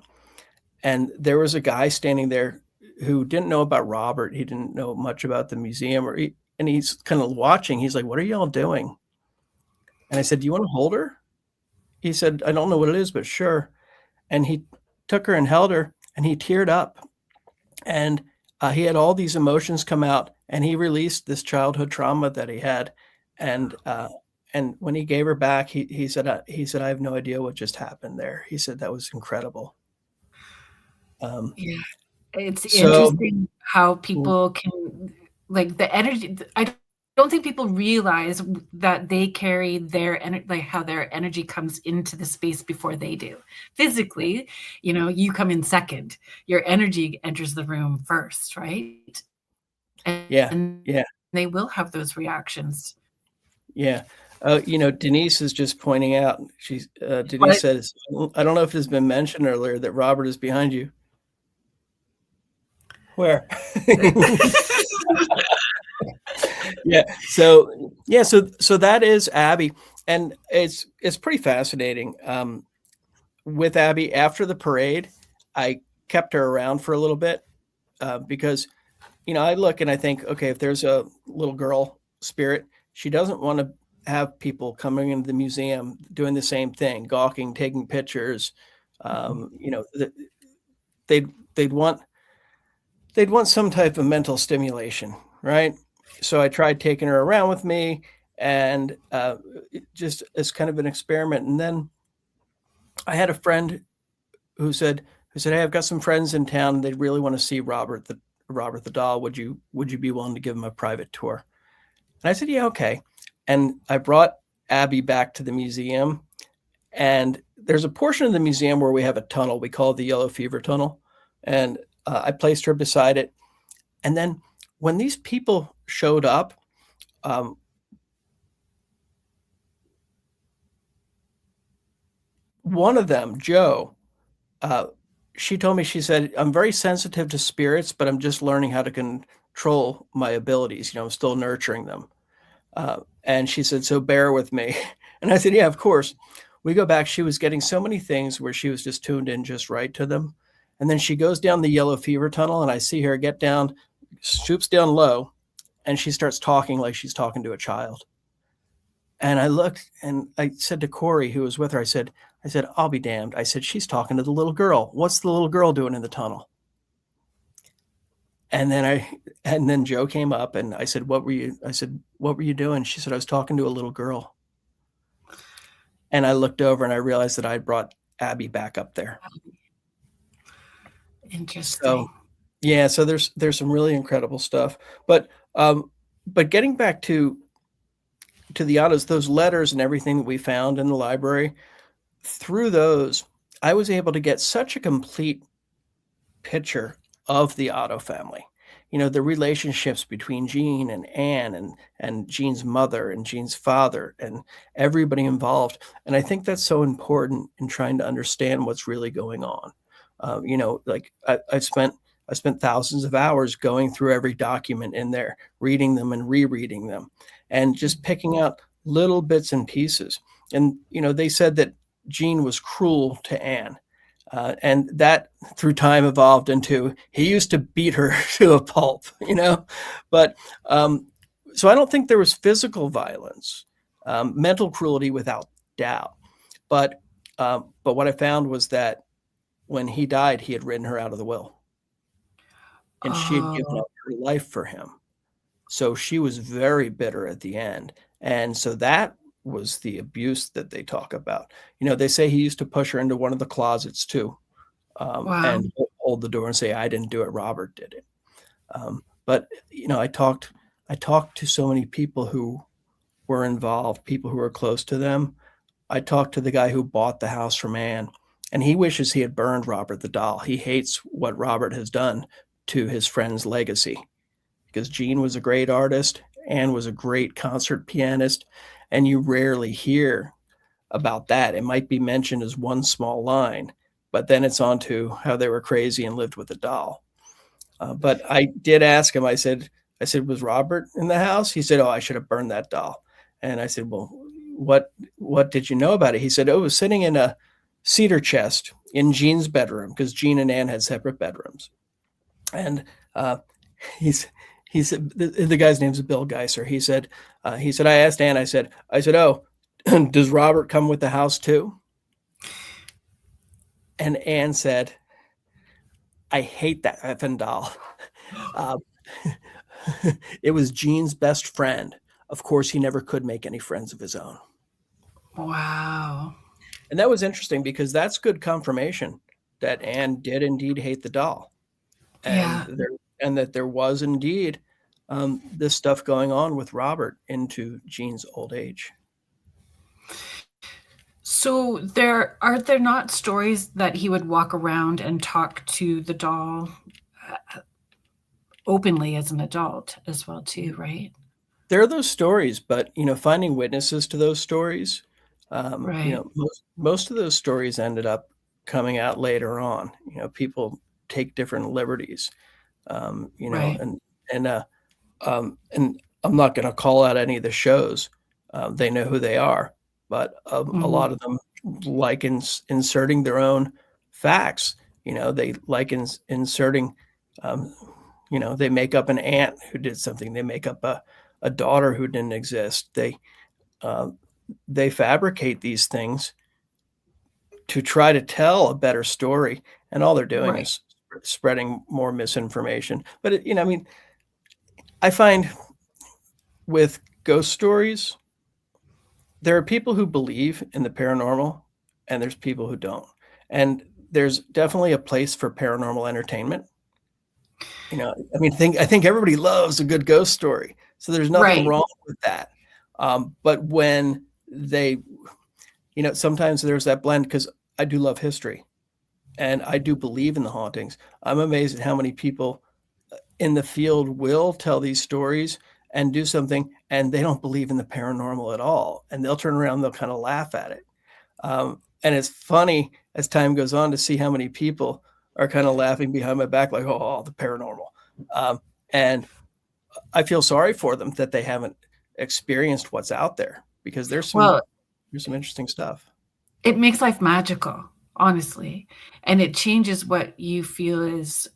And there was a guy standing there who didn't know about Robert. He didn't know much about the museum, and he's kind of watching. He's like, what are y'all doing? And I said, do you want to hold her? He said, I don't know what it is, but sure. And he took her and held her, and he teared up. And he had all these emotions come out, and he released this childhood trauma that he had. And when he gave her back, he said, I have no idea what just happened there. He said, that was incredible. Yeah. It's So interesting how people can, like, the energy. I don't think people realize that they carry their energy, like how their energy comes into the space before they do. Physically, you come in second. Your energy enters the room first, right? yeah, And yeah, they will have those reactions. yeah. Denise is just pointing out. Denise But says, I don't know if it's been mentioned earlier that Robert is behind you. Where? Yeah. So that is Abby, and it's pretty fascinating. With Abby, after the parade, I kept her around for a little bit because I look and I think, okay, if there's a little girl spirit, she doesn't want to have people coming into the museum doing the same thing, gawking, taking pictures. They'd want some type of mental stimulation, right? So I tried taking her around with me, and just as kind of an experiment. And then I had a friend who said, "Hey, I've got some friends in town. They really want to see Robert the doll. Would you be willing to give them a private tour?" And I said, "Yeah, okay." And I brought Abby back to the museum, and there's a portion of the museum where we have a tunnel. We call it the Yellow Fever Tunnel, and I placed her beside it. And then when these people showed up, one of them, Joe, she told me, she said, I'm very sensitive to spirits, but I'm just learning how to control my abilities. I'm still nurturing them. And she said, so bear with me. And I said, yeah, of course. We go back. She was getting so many things where she was just tuned in just right to them. And then she goes down the Yellow Fever Tunnel, and I see her get down, swoops down low, and she starts talking like she's talking to a child. And I looked and I said to Corey, who was with her, I said, I'll be damned. I said, she's talking to the little girl. What's the little girl doing in the tunnel? And then Joe came up, and I said, what were you doing? She said, I was talking to a little girl. And I looked over and I realized that I'd brought Abby back up there. Interesting. So, yeah, so there's some really incredible stuff. But getting back to the autos, those letters and everything that we found in the library, through those, I was able to get such a complete picture of the Otto family. You know, the relationships between Jean and Anne and Jean's mother and Jean's father and everybody involved. And I think that's so important in trying to understand what's really going on. You know, like I spent thousands of hours going through every document in there, reading them and rereading them, and just picking out little bits and pieces. And you know, they said that Jean was cruel to Anne, and that through time evolved into he used to beat her to a pulp, you know. But so I don't think there was physical violence, mental cruelty without doubt. But what I found was that when he died, he had written her out of the will, and she had given Oh, up her life for him. So she was very bitter at the end. And so that was the abuse that they talk about. You know, they say he used to push her into one of the closets too, wow. and hold the door and say, "I didn't do it. Robert did it." But you know, I talked to so many people who were involved, people who were close to them. I talked to the guy who bought the house from Anne, and he wishes he had burned Robert the doll. He hates what Robert has done to his friend's legacy because Gene was a great artist, Anne was a great concert pianist, and you rarely hear about that. It might be mentioned as one small line, but then it's on to how they were crazy and lived with a doll. But I did ask him. I said, was Robert in the house? He said, "Oh, I should have burned that doll." And I said, "Well, what did you know about it?" He said, "Oh, it was sitting in a cedar chest in Jean's bedroom because Jean and Anne had separate bedrooms." And he's he said the guy's name's Bill Geiser. He said I asked Anne. I said, "Oh, does Robert come with the house too?" And Anne said, "I hate that effing doll." Uh, it was Jean's best friend. Of course, he never could make any friends of his own. Wow. And that was interesting because that's good confirmation that Anne did indeed hate the doll, and Yeah. there and that there was indeed this stuff going on with Robert into Jean's old age. So there are there not stories that he would walk around and talk to the doll openly as an adult as well too, right? There are those stories, but you know, finding witnesses to those stories, you Right. know, most of those stories ended up coming out later on. You know, people take different liberties, you know, Right. and and I'm not going to call out any of the shows. They know who they are, but a Mm, lot of them like inserting their own facts. You know, they like inserting. Um, you know, they make up an aunt who did something. They make up a daughter who didn't exist. Uh, they fabricate these things to try to tell a better story, and all they're doing right. is spreading more misinformation. But you know, I mean, I find with ghost stories, there are people who believe in the paranormal, and there's people who don't. And there's definitely a place for paranormal entertainment. You know, I mean, I think everybody loves a good ghost story, so there's nothing Right. wrong with that. But when they, you know, sometimes there's that blend because I do love history and I do believe in the hauntings. I'm amazed at how many people in the field will tell these stories and do something, and they don't believe in the paranormal at all, and they'll turn around, and they'll kind of laugh at it. And it's funny as time goes on to see how many people are kind of laughing behind my back, like, "Oh, the paranormal." Um, and I feel sorry for them that they haven't experienced what's out there because Well, there's some interesting stuff. it makes life magical, honestly, and it changes what you feel is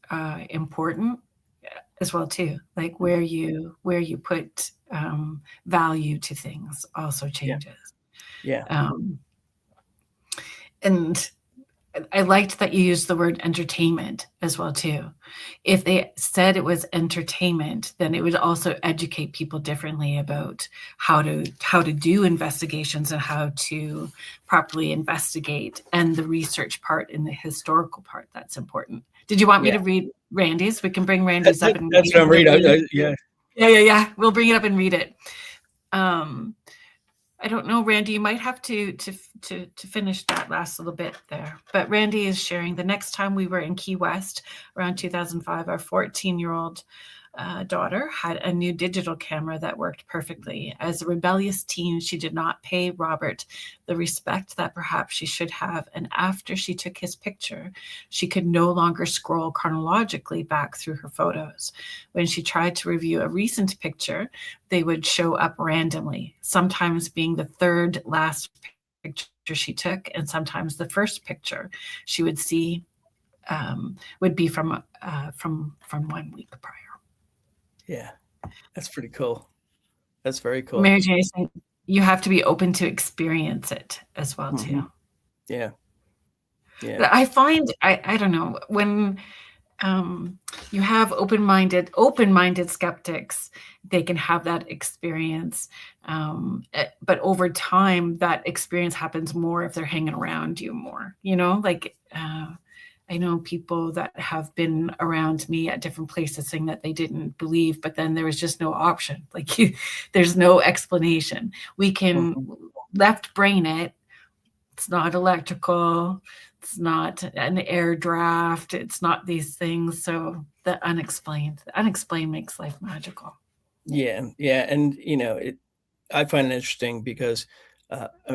important as well too. Like where you put value to things also Yeah, changes. yeah. Um, and I liked that you used the word entertainment as well too. If they said it was entertainment, then it would also educate people differently about how to do investigations and how to properly investigate and the research part and the historical part that's important. Did you want me Yeah, to read Randy's? We can bring Randy's up and that's you what I'm can give reading. me Yeah, yeah. We'll bring it up and read it. Um, I don't know, Randy, you might have to finish that last little bit there. But Randy is sharing the next time we were in Key West around 2005, our 14-year-old daughter had a new digital camera that worked perfectly. As a rebellious teen, she did not pay Robert the respect that perhaps she should have. And after she took his picture, she could no longer scroll chronologically back through her photos. When she tried to review a recent picture, they would show up randomly, sometimes being the third last picture she took, and sometimes the first picture she would see would be from 1 week prior. Yeah, that's pretty cool. That's very cool. Mary Jane is saying you have to be open to experience it as well too. Yeah. Yeah. But I find I don't know, when you have open-minded skeptics, they can have that experience. But over time, that experience happens more if they're hanging around you more, like I know people that have been around me at different places saying that they didn't believe, but then there was just no option. Like there's no explanation. We can left brain it. It's not electrical. It's not an air draft. It's not these things. So the unexplained makes life magical. Yeah. Yeah. And, I find it interesting because,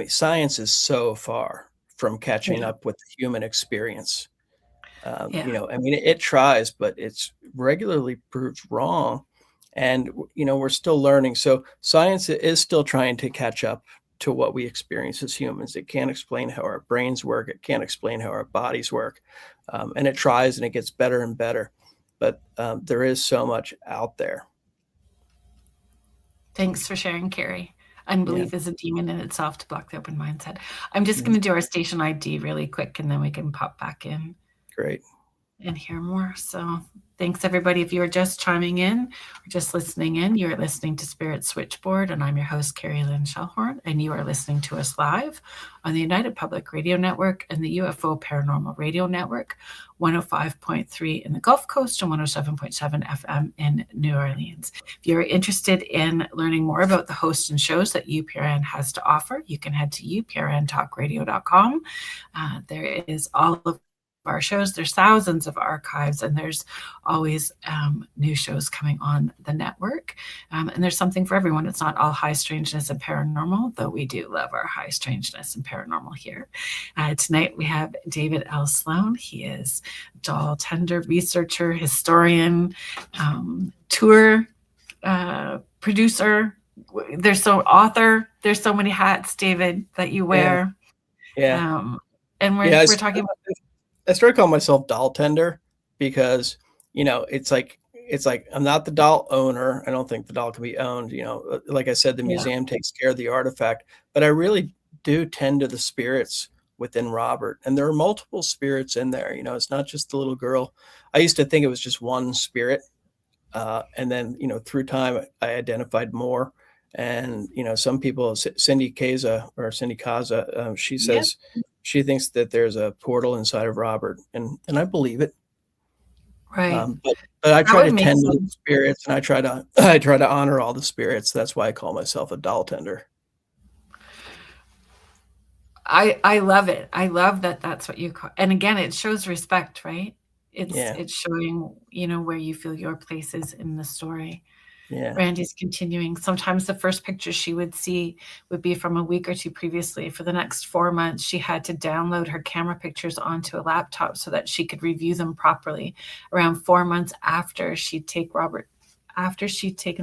science is so far from catching up with the human experience. It tries, but it's regularly proved wrong. And, we're still learning. So science is still trying to catch up to what we experience as humans. It can't explain how our brains work. It can't explain how our bodies work. And it tries and it gets better and better. But there is so much out there. Thanks for sharing, Carrie. Unbelief is a demon in itself to block the open mindset. I'm just going to do our station ID really quick, and then we can pop back in. Great. And hear more. So thanks, everybody. If you are just chiming in or just listening in, you are listening to Spirit Switchboard, and I'm your host, Carrie Lynn Shellhorn, and you are listening to us live on the United Public Radio Network and the UFO Paranormal Radio Network, 105.3 in the Gulf Coast and 107.7 FM in New Orleans. If you're interested in learning more about the hosts and shows that UPRN has to offer, you can head to uprntalkradio.com. There is all of our shows. There's thousands of archives, and there's always new shows coming on the network. And there's something for everyone. It's not all high strangeness and paranormal, though we do love our high strangeness and paranormal here. Tonight we have David L. Sloan. He is Dolltender researcher, historian, tour producer. Author. There's so many hats, David, that you wear. Yeah. And we're talking about. I started calling myself Dolltender because, it's like I'm not the doll owner. I don't think the doll can be owned. Like I said, the museum takes care of the artifact, but I really do tend to the spirits within Robert. And there are multiple spirits in there. It's not just the little girl. I used to think it was just one spirit. And then, through time, I identified more. And, some people, Cindy Kaza, she says she thinks that there's a portal inside of Robert. And I believe it. Right. But I try to tend to the spirits, and I try to honor all the spirits. That's why I call myself a Dolltender. I love it. I love that that's what you call. And again, it shows respect, right? It's showing, where you feel your place is in the story. Yeah. Randy's continuing. Sometimes the first picture she would see would be from a week or two previously. For the next 4 months, she had to download her camera pictures onto a laptop so that she could review them properly. Around 4 months after she'd taken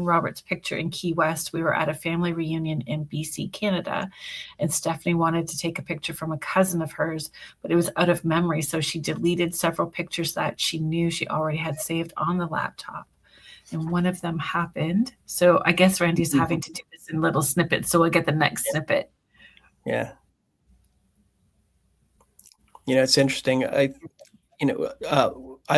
Robert's picture in Key West, we were at a family reunion in BC, Canada, and Stephanie wanted to take a picture from a cousin of hers, but it was out of memory, so she deleted several pictures that she knew she already had saved on the laptop. And one of them happened. So I guess Randy's having to do this in little snippets. So we'll get the next snippet. Yeah. It's interesting. I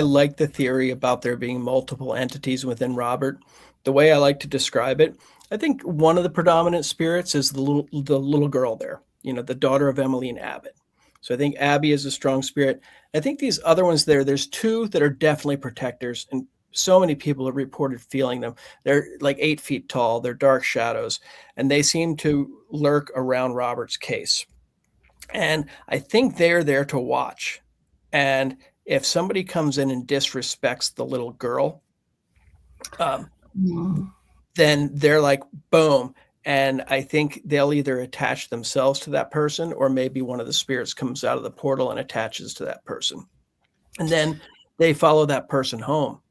like the theory about there being multiple entities within Robert. The way I like to describe it, I think one of the predominant spirits is the little girl there, the daughter of Emmeline Abbott. So I think Abby is a strong spirit. I think these other ones there's two that are definitely protectors, and so many people have reported feeling them. They're like 8 feet tall. They're dark shadows, and they seem to lurk around Robert's case. And I think they're there to watch. And if somebody comes in and disrespects the little girl, um, Mm. then they're like, boom. And I think they'll either attach themselves to that person, or maybe one of the spirits comes out of the portal and attaches to that person. And then they follow that person home,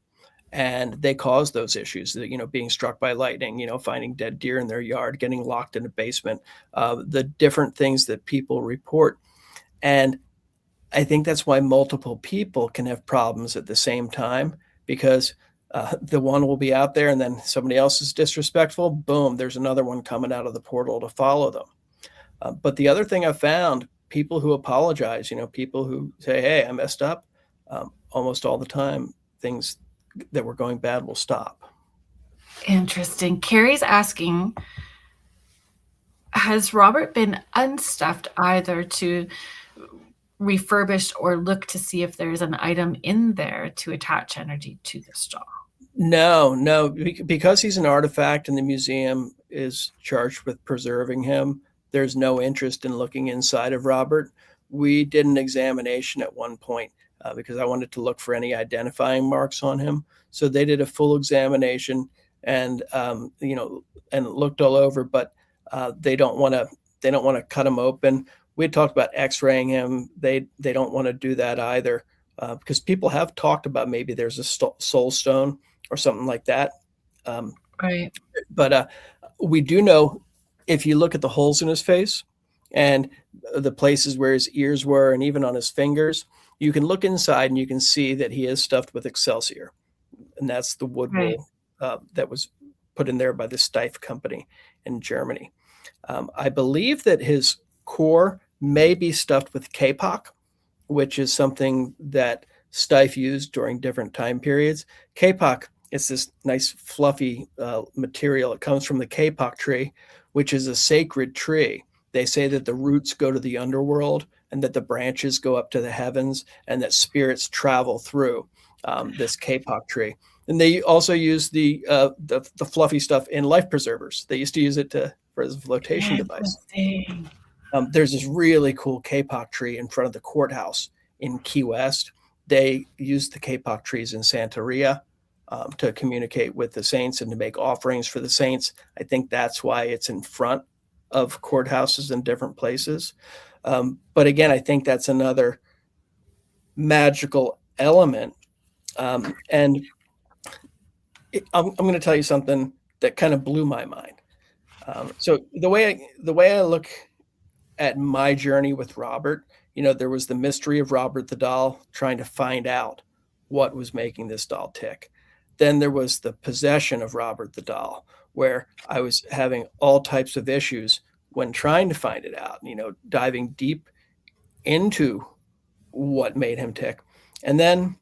and they cause those issues, being struck by lightning, finding dead deer in their yard, getting locked in a basement, the different things that people report. And I think that's why multiple people can have problems at the same time, because the one will be out there and then somebody else is disrespectful. Boom, there's another one coming out of the portal to follow them. But the other thing I found, people who apologize, people who say, hey, I messed up, almost all the time, things that were going bad will stop. Interesting. Carrie's asking, has Robert been unstuffed either to refurbished or look to see if there's an item in there to attach energy to this doll? No, because he's an artifact and the museum is charged with preserving him, there's no interest in looking inside of Robert. We did an examination at one point because I wanted to look for any identifying marks on him. So they did a full examination and and looked all over, but they don't want to cut him open. We had talked about X-raying him. They don't want to do that either, because people have talked about maybe there's a soul stone or something like that. Right. But we do know, if you look at the holes in his face and the places where his ears were, and even on his fingers, you can look inside and you can see that he is stuffed with Excelsior, and that's the wood Right. wool that was put in there by the Steiff company in Germany. I believe that his core may be stuffed with kapok, which is something that Steiff used during different time periods. Kapok is this nice fluffy material. It comes from the kapok tree, which is a sacred tree. They say that the roots go to the underworld and that the branches go up to the heavens, and that spirits travel through this kapok tree. And they also use the fluffy stuff in life preservers. They used to use it for as a flotation device. Interesting. There's this really cool kapok tree in front of the courthouse in Key West. They used the kapok trees in Santeria to communicate with the saints and to make offerings for the saints. I think that's why it's in front of courthouses in different places. But again, I think that's another magical element. And I'm going to tell you something that kind of blew my mind. So the way I look at my journey with Robert, there was the mystery of Robert the doll, trying to find out what was making this doll tick. Then there was the possession of Robert the doll, where I was having all types of issues when trying to find it out, diving deep into what made him tick. And then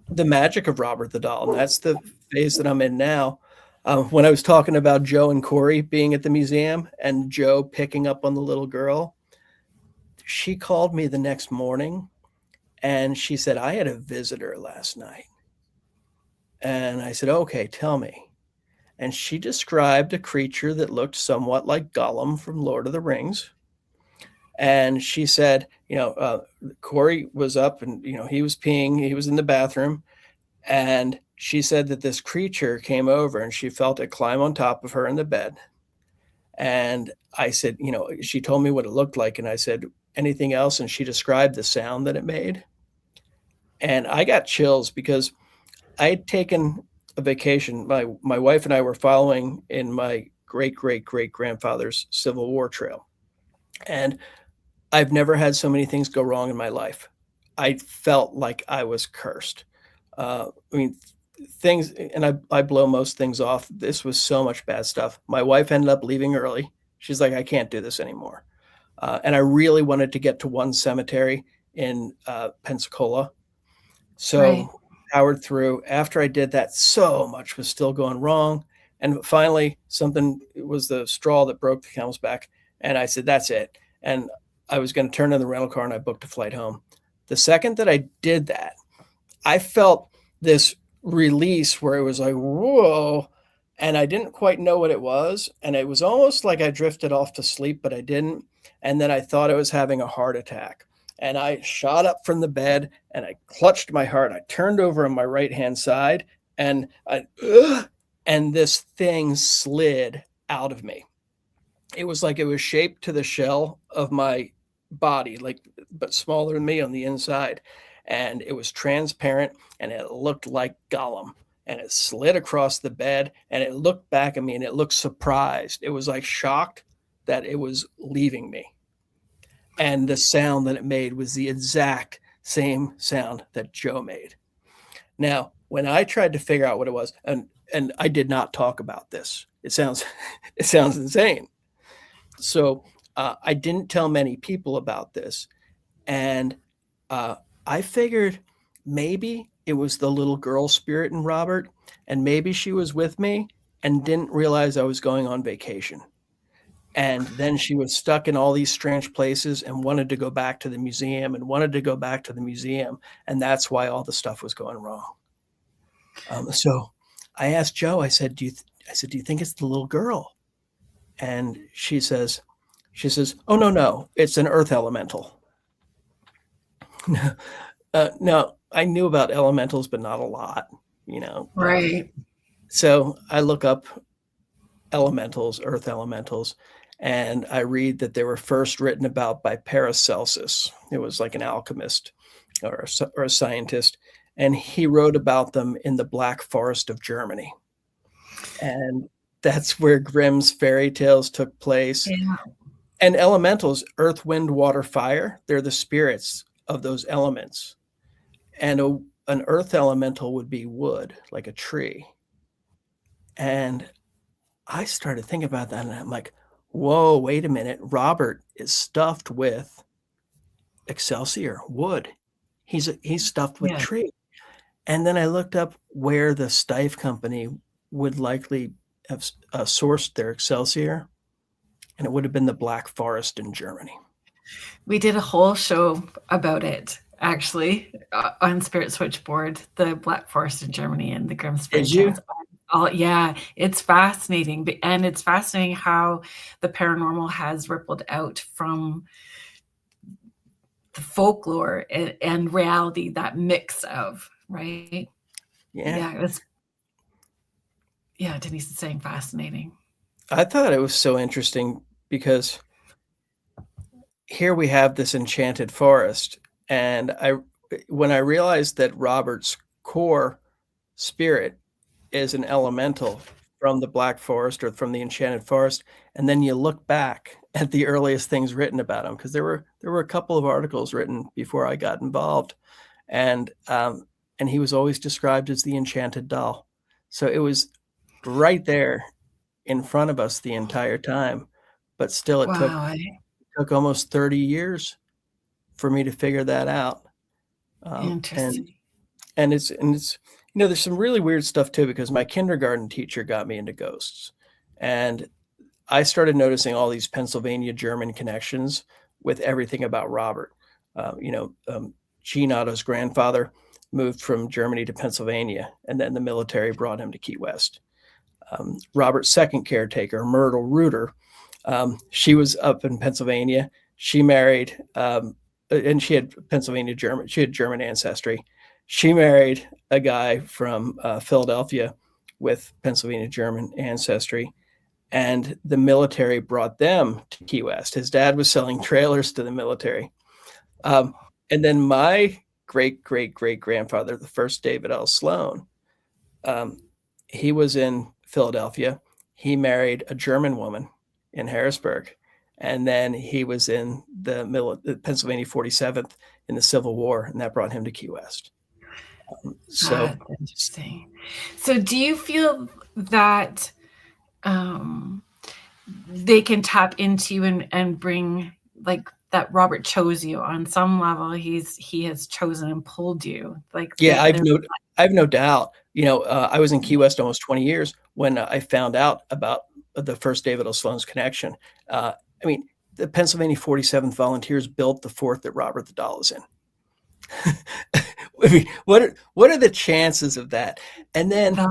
the magic of Robert the doll, and that's the phase that I'm in now. When I was talking about Joe and Corey being at the museum and Joe picking up on the little girl, she called me the next morning and she said, I had a visitor last night. And I said, okay, tell me. And she described a creature that looked somewhat like Gollum from Lord of the Rings. And she said, Corey was up and, he was peeing, he was in the bathroom. And she said that this creature came over and she felt it climb on top of her in the bed. And I said, she told me what it looked like. And I said, anything else? And she described the sound that it made. And I got chills because I had taken a vacation. My wife and I were following in my great grandfather's Civil War trail. And I've never had so many things go wrong in my life. I felt like I was cursed. Things, and I blow most things off. This was so much bad stuff. My wife ended up leaving early. She's like, I can't do this anymore. And I really wanted to get to one cemetery in Pensacola. So Right. powered through. After I did that, so much was still going wrong. And finally, something was the straw that broke the camel's back. And I said, that's it. And I was going to turn in the rental car and I booked a flight home. The second that I did that, I felt this release where it was like, whoa. And I didn't quite know what it was. And it was almost like I drifted off to sleep, but I didn't. And then I thought I was having a heart attack. And I shot up from the bed and I clutched my heart. I turned over on my right hand side and and this thing slid out of me. It was like it was shaped to the shell of my body, like, but smaller than me on the inside. And it was transparent and it looked like Gollum. And it slid across the bed and it looked back at me and it looked surprised. It was like shocked that it was leaving me. And the sound that it made was the exact same sound that Joe made. Now, when I tried to figure out what it was, and I did not talk about this, it sounds insane. So I didn't tell many people about this, and I figured maybe it was the little girl spirit in Robert, and maybe she was with me and didn't realize I was going on vacation. And then she was stuck in all these strange places and wanted to go back to the museum and wanted to go back to the museum. And that's why all the stuff was going wrong. So I asked Joe, I said, do you think it's the little girl? And she says, oh, no, it's an earth elemental. No, I knew about elementals, but not a lot, you know. Right. So I look up elementals, earth elementals, and I read that they were first written about by Paracelsus. It was like an alchemist or a scientist, and he wrote about them in the Black Forest of Germany. And that's where Grimm's fairy tales took place. Yeah. And elementals, earth, wind, water, fire, they're the spirits of those elements. And an earth elemental would be wood, like a tree. And I started thinking about that, and I'm like, whoa, wait a minute. Robert is stuffed with Excelsior, wood. He's stuffed with tree. And then I looked up where the Steiff company would likely have sourced their Excelsior, and it would have been the Black Forest in Germany. We did a whole show about it, actually, on Spirit Switchboard, the Black Forest in Germany and the Grimm's fairy tales. Oh, yeah, it's fascinating. And it's fascinating how the paranormal has rippled out from the folklore and reality, that mix of, right? Yeah. Denise is saying fascinating. I thought it was so interesting because here we have this enchanted forest. And when I realized that Robert's core spirit is an elemental from the Black Forest or from the Enchanted Forest, and then you look back at the earliest things written about him, because there were a couple of articles written before I got involved, and he was always described as the enchanted doll. So it was right there in front of us the entire time, but still it took almost 30 years for me to figure that out. Interesting. And it's there's some really weird stuff too, because my kindergarten teacher got me into ghosts, and I started noticing all these Pennsylvania German connections with everything about Robert. Gene Otto's grandfather moved from Germany to Pennsylvania, and then the military brought him to Key West. Robert's second caretaker, Myrtle Reuter, she was up in Pennsylvania. She married, and she had German ancestry. She married a guy from Philadelphia with Pennsylvania German ancestry, and the military brought them to Key West. His dad was selling trailers to the military. And then my great-great-great-grandfather, the first David L. Sloan, he was in Philadelphia. He married a German woman in Harrisburg. And then he was in the Pennsylvania 47th in the Civil War, and that brought him to Key West. So interesting. So do you feel that they can tap into you and bring, like, that Robert chose you on some level? He has chosen and pulled you. Like, yeah, I've no doubt. I was in Key West almost 20 years when I found out about the first David L. Sloan's connection. The Pennsylvania 47th Volunteers built the fort that Robert the Doll is in. I mean, what are the chances of that? And then That's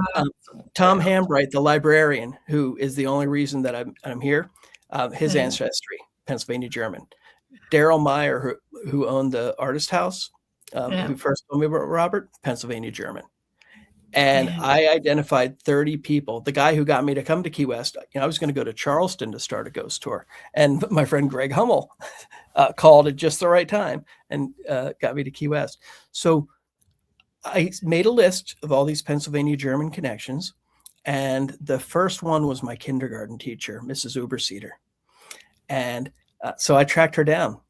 Tom wild. Hambright, the librarian, who is the only reason that I'm here, his Yeah. ancestry, Pennsylvania German. Daryl Meyer, who owned the artist house, Yeah. who first told me about Robert, Pennsylvania German. And Yeah. I identified 30 people. The guy who got me to come to Key West, I was going to go to Charleston to start a ghost tour. And my friend Greg Hummel called at just the right time and got me to Key West. So I made a list of all these Pennsylvania German connections. And the first one was my kindergarten teacher, Mrs. Uberseeder. And so I tracked her down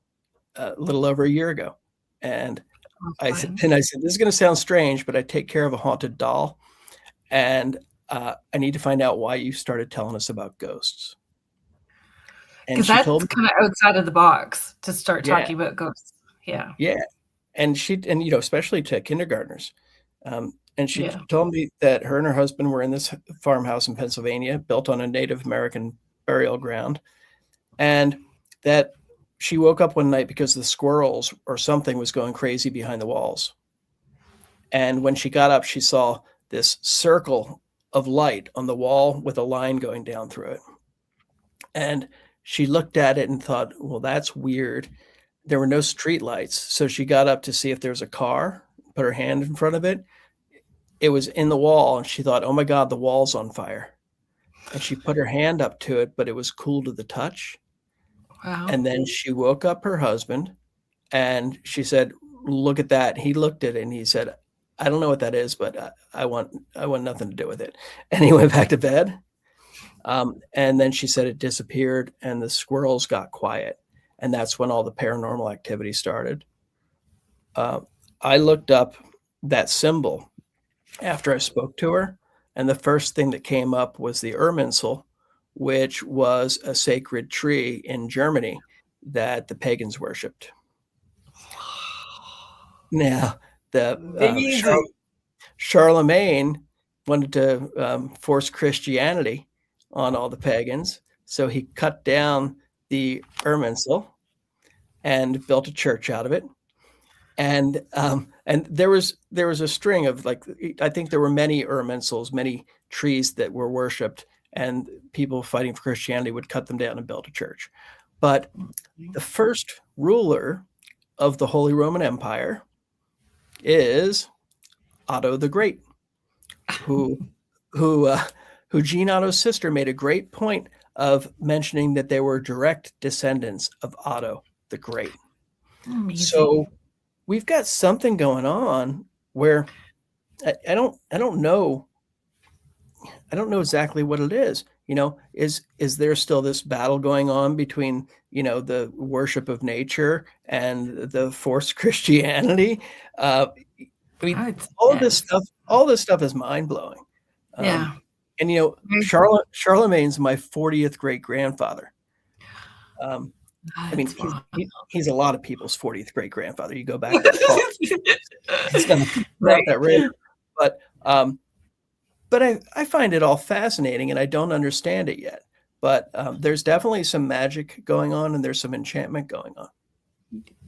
a little over a year ago. And I said, this is going to sound strange, but I take care of a haunted doll. And I need to find out why you started telling us about ghosts. And Because she that's told me, kind of outside of the box to start yeah, talking about ghosts. Yeah. yeah. And especially to kindergartners. And she Yeah. told me that her and her husband were in this farmhouse in Pennsylvania, built on a Native American burial ground. And that she woke up one night because the squirrels or something was going crazy behind the walls. And when she got up, she saw this circle of light on the wall with a line going down through it. And she looked at it and thought, well, that's weird. There were no street lights. So she got up to see if there was a car, put her hand in front of it. It was in the wall. And she thought, oh my God, the wall's on fire. And she put her hand up to it, but it was cool to the touch. Wow. And then she woke up her husband and she said, look at that. He looked at it and he said, I don't know what that is, but I want nothing to do with it. And he went back to bed. And then she said it disappeared and the squirrels got quiet. And that's when all the paranormal activity started. I looked up that symbol after I spoke to her. And the first thing that came up was the Irminsul, which was a sacred tree in Germany that the pagans worshipped. Now, Charlemagne wanted to force Christianity on all the pagans, so he cut down the Irminsul and built a church out of it. And there was a string of I think there were many Irminsuls, many trees that were worshipped, and people fighting for Christianity would cut them down and build a church. But the first ruler of the Holy Roman Empire is Otto the Great, who Jean Otto's sister made a great point of mentioning that they were direct descendants of Otto the Great. Amazing. So we've got something going on where I don't know exactly what it is. Is there still this battle going on between, the worship of nature and the forced Christianity? I mean, all this stuff is mind blowing. Yeah. And Charlemagne's my 40th great grandfather. I mean, he's a lot of people's 40th great grandfather. You go back that far. It's not that rare. But I find it all fascinating, and I don't understand it yet. But there's definitely some magic going on, and there's some enchantment going on.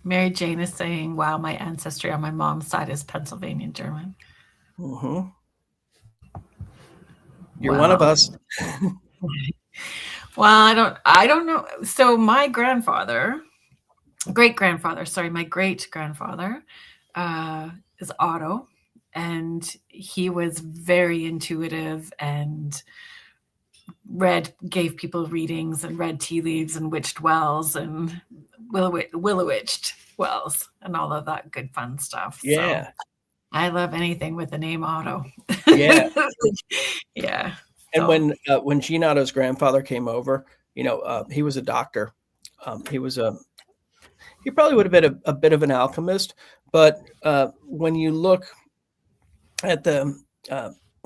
Mary Jane is saying, wow, my ancestry on my mom's side is Pennsylvania German. Mm-hmm. You're one of us. Well, I don't know. So my great grandfather is Otto, and he was very intuitive and gave people readings and read tea leaves and witched wells and willow-witched wells and all of that good fun stuff. Yeah. So I love anything with the name Otto. Yeah. Yeah. And when Jean Otto's grandfather came over, he was a doctor. He probably would have been a bit of an alchemist, but when you look at the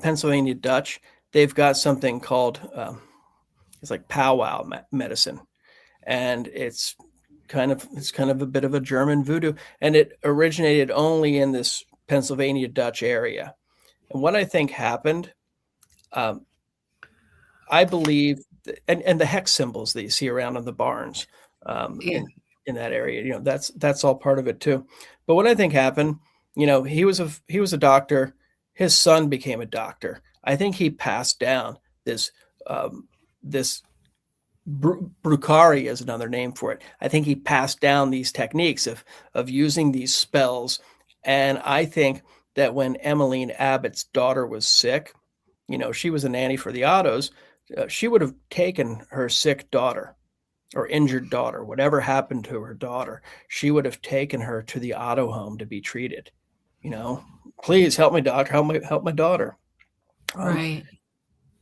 Pennsylvania Dutch, they've got something called it's like powwow medicine, and it's kind of a bit of a German voodoo, and it originated only in this Pennsylvania Dutch area. And what I think happened, I believe, and the hex symbols that you see around on the barns in that area, that's all part of it too. But what I think happened He was a doctor. His son became a doctor. I think he passed down this this Brucari is another name for it. I think he passed down these techniques of using these spells, and I think that when Emmeline Abbott's daughter was sick, she was a nanny for the Ottos. She would have taken her sick daughter or injured daughter, whatever happened to her daughter, she would have taken her to the Otto home to be treated. You know, please help my doctor, help my daughter. Right.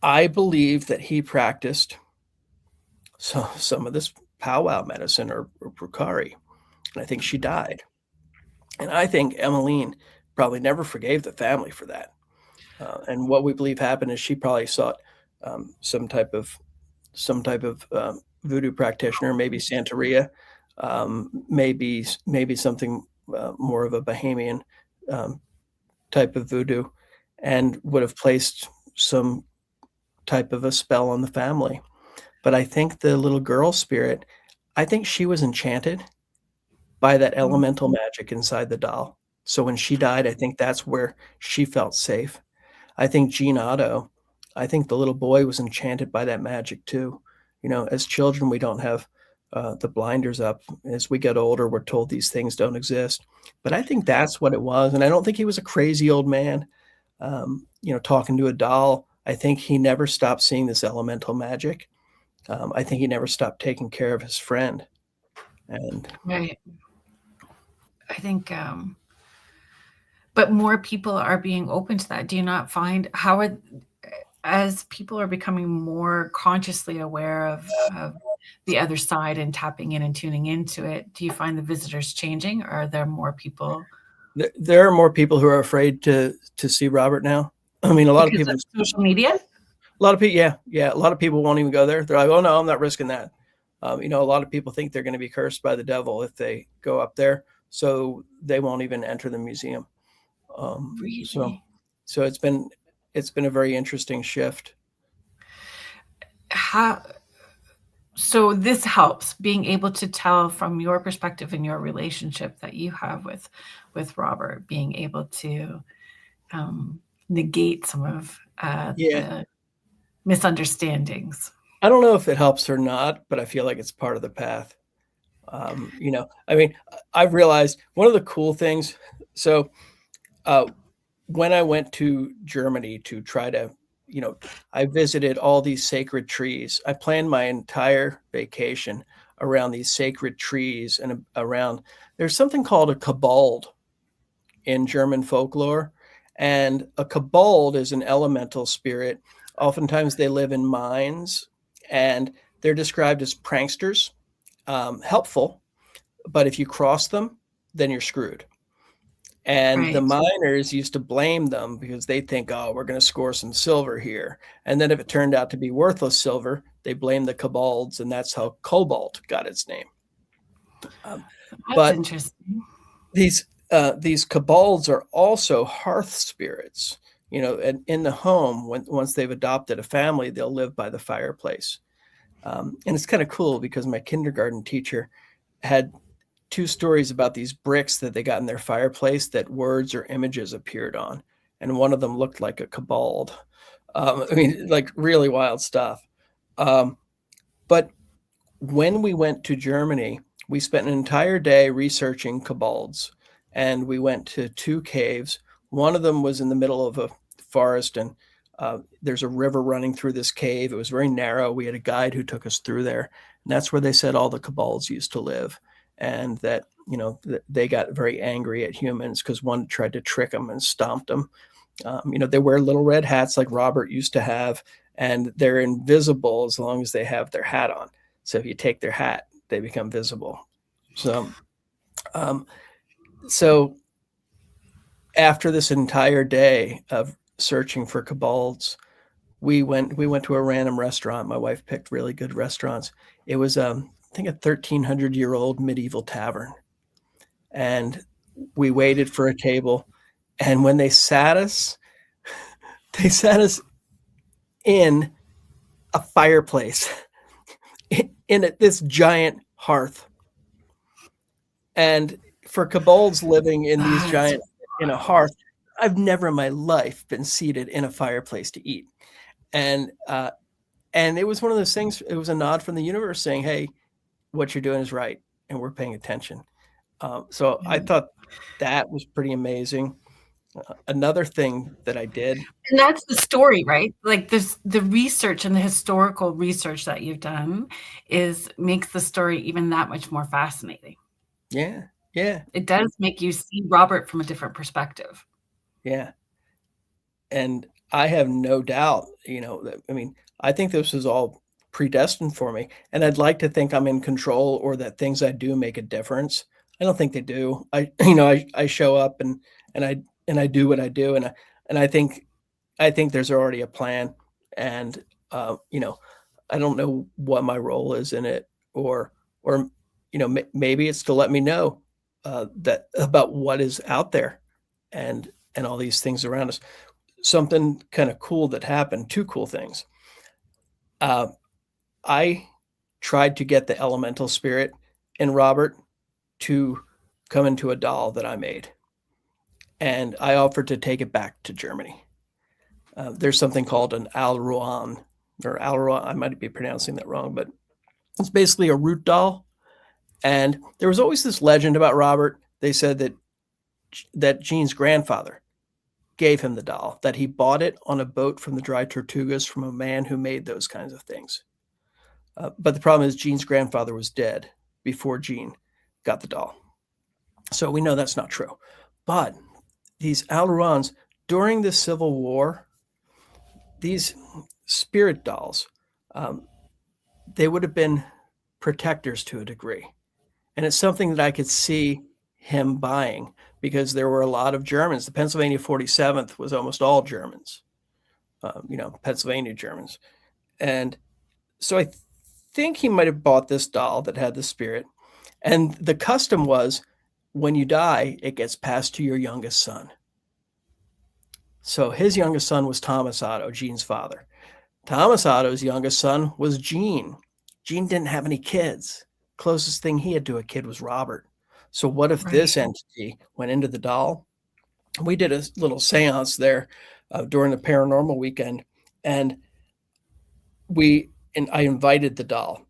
I believe that he practiced some of this powwow medicine or Brucari, and I think she died. And I think Emmeline probably never forgave the family for that. And what we believe happened is she probably sought some type of voodoo practitioner, maybe Santeria, maybe something more of a Bahamian type of voodoo, and would have placed some type of a spell on the family. But I think the little girl spirit, I think she was enchanted by that elemental magic inside the doll. So when she died, I think that's where she felt safe. I think Jean Otto, I think the little boy was enchanted by that magic too. As children, we don't have the blinders up. As we get older, we're told these things don't exist. But I think that's what it was. And I don't think he was a crazy old man, talking to a doll. I think he never stopped seeing this elemental magic. I think he never stopped taking care of his friend. And Right. I think, but more people are being open to that. Do you not find as people are becoming more consciously aware of the other side and tapping in and tuning into it, do you find the visitors changing, or are there more people? There are more people who are afraid to see Robert now. I mean, a lot of people. Social media? A lot of people, yeah. A lot of people won't even go there. They're like, "Oh no, I'm not risking that." A lot of people think they're going to be cursed by the devil if they go up there, so they won't even enter the museum. Really? So it's been a very interesting shift. So this helps, being able to tell from your perspective and your relationship that you have with Robert, being able to negate some of the misunderstandings. I don't know if it helps or not, but I feel like it's part of the path. I mean, I've realized one of the cool things. So when I went to Germany to try to, I visited all these sacred trees. I planned my entire vacation around these sacred trees and there's something called a kobold in German folklore. And a kobold is an elemental spirit. Oftentimes they live in mines, and they're described as pranksters, helpful, but if you cross them, then you're screwed. And the miners used to blame them because they think, oh, we're going to score some silver here. And then if it turned out to be worthless silver, they blame the kobolds, and that's how cobalt got its name. That's interesting. These kobolds are also hearth spirits. And in the home, once they've adopted a family, they'll live by the fireplace. And it's kind of cool because my kindergarten teacher had 2 stories about these bricks that they got in their fireplace that words or images appeared on. And one of them looked like a kobold. I mean, like really wild stuff. But when we went to Germany, we spent an entire day researching kobolds. And we went to 2 caves. One of them was in the middle of a forest, and there's a river running through this cave. It was very narrow. We had a guide who took us through there. And that's where they said all the kobolds used to live. And that, they got very angry at humans because one tried to trick them and stomped them. They wear little red hats like Robert used to have, and they're invisible as long as they have their hat on. So if you take their hat, they become visible. So after this entire day of searching for kobolds, we went to a random restaurant. My wife picked really good restaurants. It was, I think, a 1,300-year-old medieval tavern. And we waited for a table. And when they sat us in a fireplace in this giant hearth. And for kobolds living in these giant in a hearth. I've never in my life been seated in a fireplace to eat. And it was one of those things. It was a nod from the universe saying, "Hey, what you're doing is right, and we're paying attention." So I thought that was pretty amazing. Another thing that I did, And that's the story, right? Like this, the research and the historical research that you've done makes the story even that much more fascinating. yeah, yeah, It does make you see Robert from a different perspective. yeah, and I have no doubt, that, I mean, I think this is all predestined for me, and I'd like to think I'm in control or that things I do make a difference. I don't think they do. I show up and I do what I do, and I think there's already a plan, and I don't know what my role is in it, or maybe it's to let me know that about what is out there, and all these things around us. Something kind of cool that happened. Two cool things. Uh, I tried to get the elemental spirit in Robert to come into a doll that I made, and I offered to take it back to Germany. There's something called an Alruan, or Alruan. I might be pronouncing that wrong, but it's basically a root doll. And there was always this legend about Robert. They said that Gene's grandfather gave him the doll, that he bought it on a boat from the Dry Tortugas from a man who made those kinds of things. But the problem is Gene's grandfather was dead before Gene got the doll. So we know that's not true. But these Alruans, during the Civil War, these spirit dolls, they would have been protectors to a degree. And it's something that I could see him buying because there were a lot of Germans. The Pennsylvania 47th was almost all Germans, Pennsylvania Germans. And so I think he might have bought this doll that had the spirit. And the custom was when you die, it gets passed to your youngest son. So his youngest son was Thomas Otto, Gene's father. Thomas Otto's youngest son was Gene. Gene didn't have any kids. Closest thing he had to a kid was Robert. So what if this entity went into the doll? We did a little seance there during the paranormal weekend, and I invited the doll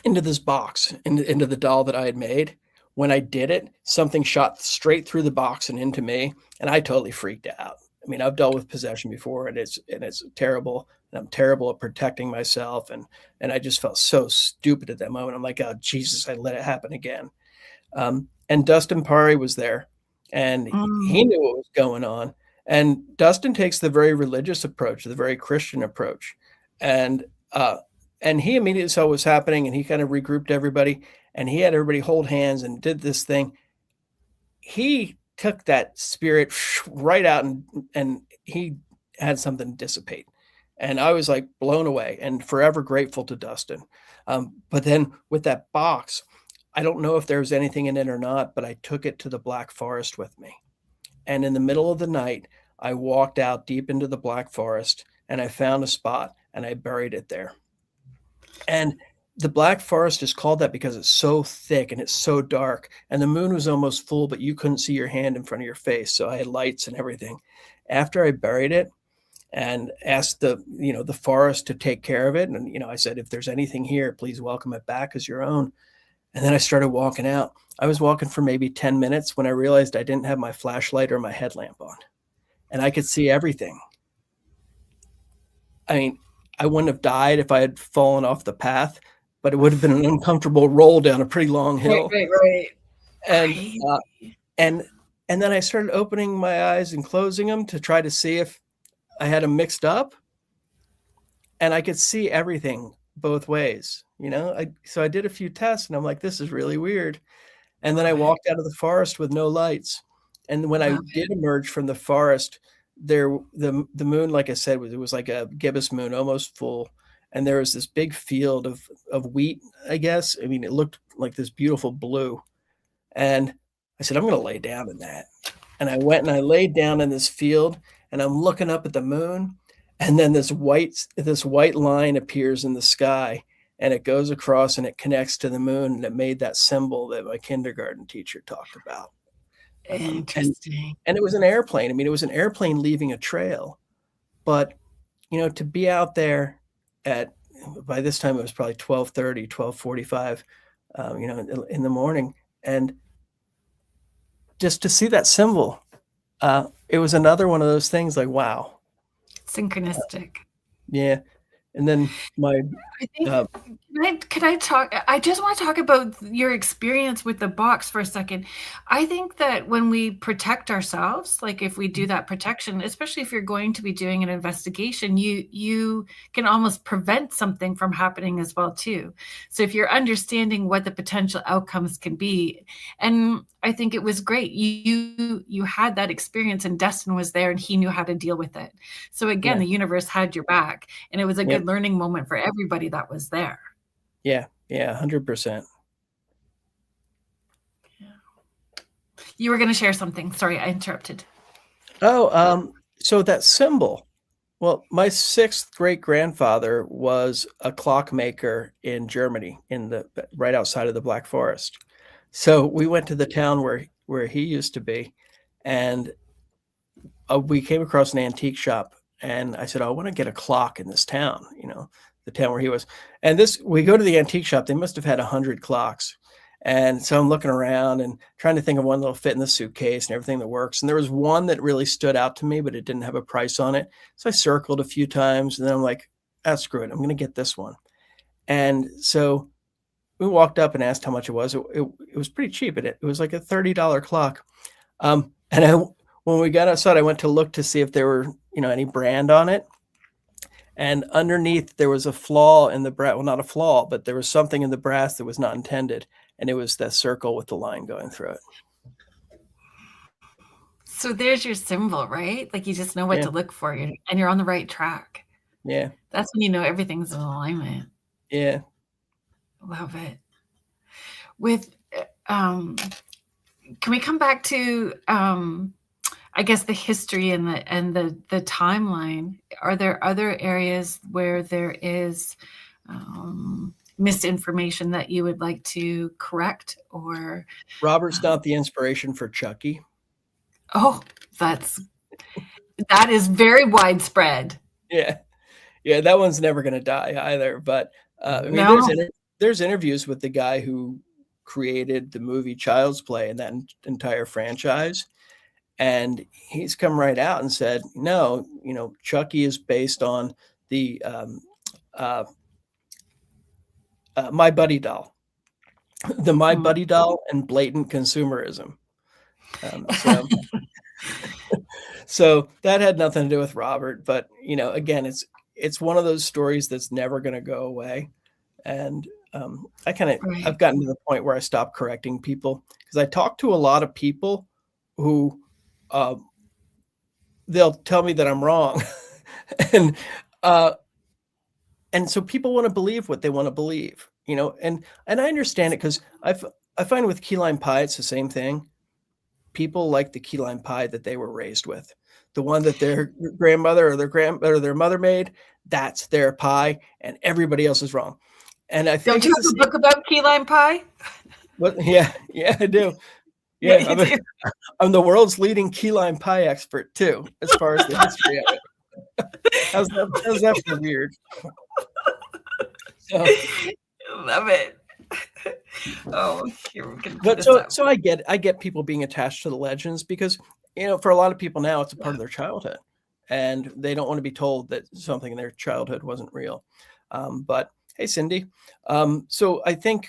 into this box, into the doll that I had made. When I did it, something shot straight through the box and into me, and I totally freaked out. I mean, I've dealt with possession before, and it's terrible, and I'm terrible at protecting myself, and I just felt so stupid at that moment. I'm like, oh Jesus, I let it happen again. And Dustin Pari was there, and he knew what was going on. And Dustin takes the very religious approach, the very Christian approach, and he immediately saw what was happening, and he kind of regrouped everybody, and he had everybody hold hands and did this thing. He took that spirit right out, and he had something dissipate. And I was like blown away and forever grateful to Dustin. But then with that box, I don't know if there was anything in it or not, but I took it to the Black Forest with me. And in the middle of the night, I walked out deep into the Black Forest, and I found a spot, and I buried it there. And the Black Forest is called that because it's so thick and it's so dark, and the moon was almost full, but you couldn't see your hand in front of your face. So I had lights and everything. After I buried it and asked the forest to take care of it, and I said, if there's anything here, please welcome it back as your own. And then I started walking out. I was walking for maybe 10 minutes when I realized I didn't have my flashlight or my headlamp on, and I could see everything. I mean, I wouldn't have died if I had fallen off the path, but it would have been an uncomfortable roll down a pretty long hill. Right. And then I started opening my eyes and closing them to try to see if I had them mixed up, and I could see everything both ways. So I did a few tests, and I'm like, this is really weird. And then I walked out of the forest with no lights. And when I did emerge from the forest, the moon, like I said, it was like a gibbous moon, almost full. And there was this big field of wheat, I guess. I mean, it looked like this beautiful blue. And I said, I'm going to lay down in that. And I went and I laid down in this field, and I'm looking up at the moon. And then this white line appears in the sky, and it goes across and it connects to the moon, and it made that symbol that my kindergarten teacher talked about. And Interesting. it was an airplane. I mean, it was an airplane leaving a trail. But, to be out there at by this time, it was probably 12:30, 12:45, in the morning, and just to see that symbol, it was another one of those things like, wow. Synchronistic. Yeah. And then my, I think uh can I talk I just want to talk about your experience with the box for a second. I think that when we protect ourselves, like if we do that protection, especially if you're going to be doing an investigation, you can almost prevent something from happening as well too. So if you're understanding what the potential outcomes can be, and I think it was great. You had that experience and Destin was there and he knew how to deal with it. So again, yeah, the universe had your back and it was a yep, good learning moment for everybody that was there. yeah, yeah, 100%. You were going to share something. Sorry, I interrupted. Oh, so that symbol, well, my 6th great-grandfather was a clockmaker in Germany, in the right outside of the Black Forest. So we went to the town where he used to be, and we came across an antique shop, and I said, "Oh, I want to get a clock in this town," the town where he was. And we go to the antique shop. They must have had 100 clocks, and so I'm looking around and trying to think of one that'll fit in the suitcase and everything that works. And there was one that really stood out to me, but it didn't have a price on it. So I circled a few times, and then I'm like, "Ah, screw it! I'm going to get this one." And so we walked up and asked how much it was. It was pretty cheap. It was like a $30 clock. And when we got outside, I went to look to see if there were, any brand on it. And underneath there was a flaw in the brass. Well, not a flaw, but there was something in the brass that was not intended. And it was that circle with the line going through it. So there's your symbol, right? Like you just know what Yeah. to look for and you're on the right track. Yeah. That's when you know everything's in alignment. Yeah. Love it. With can we come back to I guess the history and the timeline? Are there other areas where there is misinformation that you would like to correct or Robert's not the inspiration for Chucky. oh, that is very widespread. Yeah. Yeah. That one's never going to die either. But I mean, No. there's interviews with the guy who created the movie Child's Play and that entire franchise. And he's come right out and said, no, Chucky is based on the My Buddy doll, the My Buddy doll and blatant consumerism. So that had nothing to do with Robert. But, again, it's one of those stories that's never going to go away. And I've gotten to the point where I stopped correcting people because I talk to a lot of people who they'll tell me that I'm wrong. and so people want to believe what they want to believe, and I understand it because I find with key lime pie, it's the same thing. People like the key lime pie that they were raised with, the one that their grandmother or their mother made. That's their pie, and everybody else is wrong. And I think don't you have a book about key lime pie? What? Yeah, I do. Yeah, I'm the world's leading key lime pie expert too, as far as the history of it. How's that for weird? So, love it. Oh, here we can. But so I get people being attached to the legends because for a lot of people now it's a part of their childhood, and they don't want to be told that something in their childhood wasn't real. But hey, Cindy. So I think.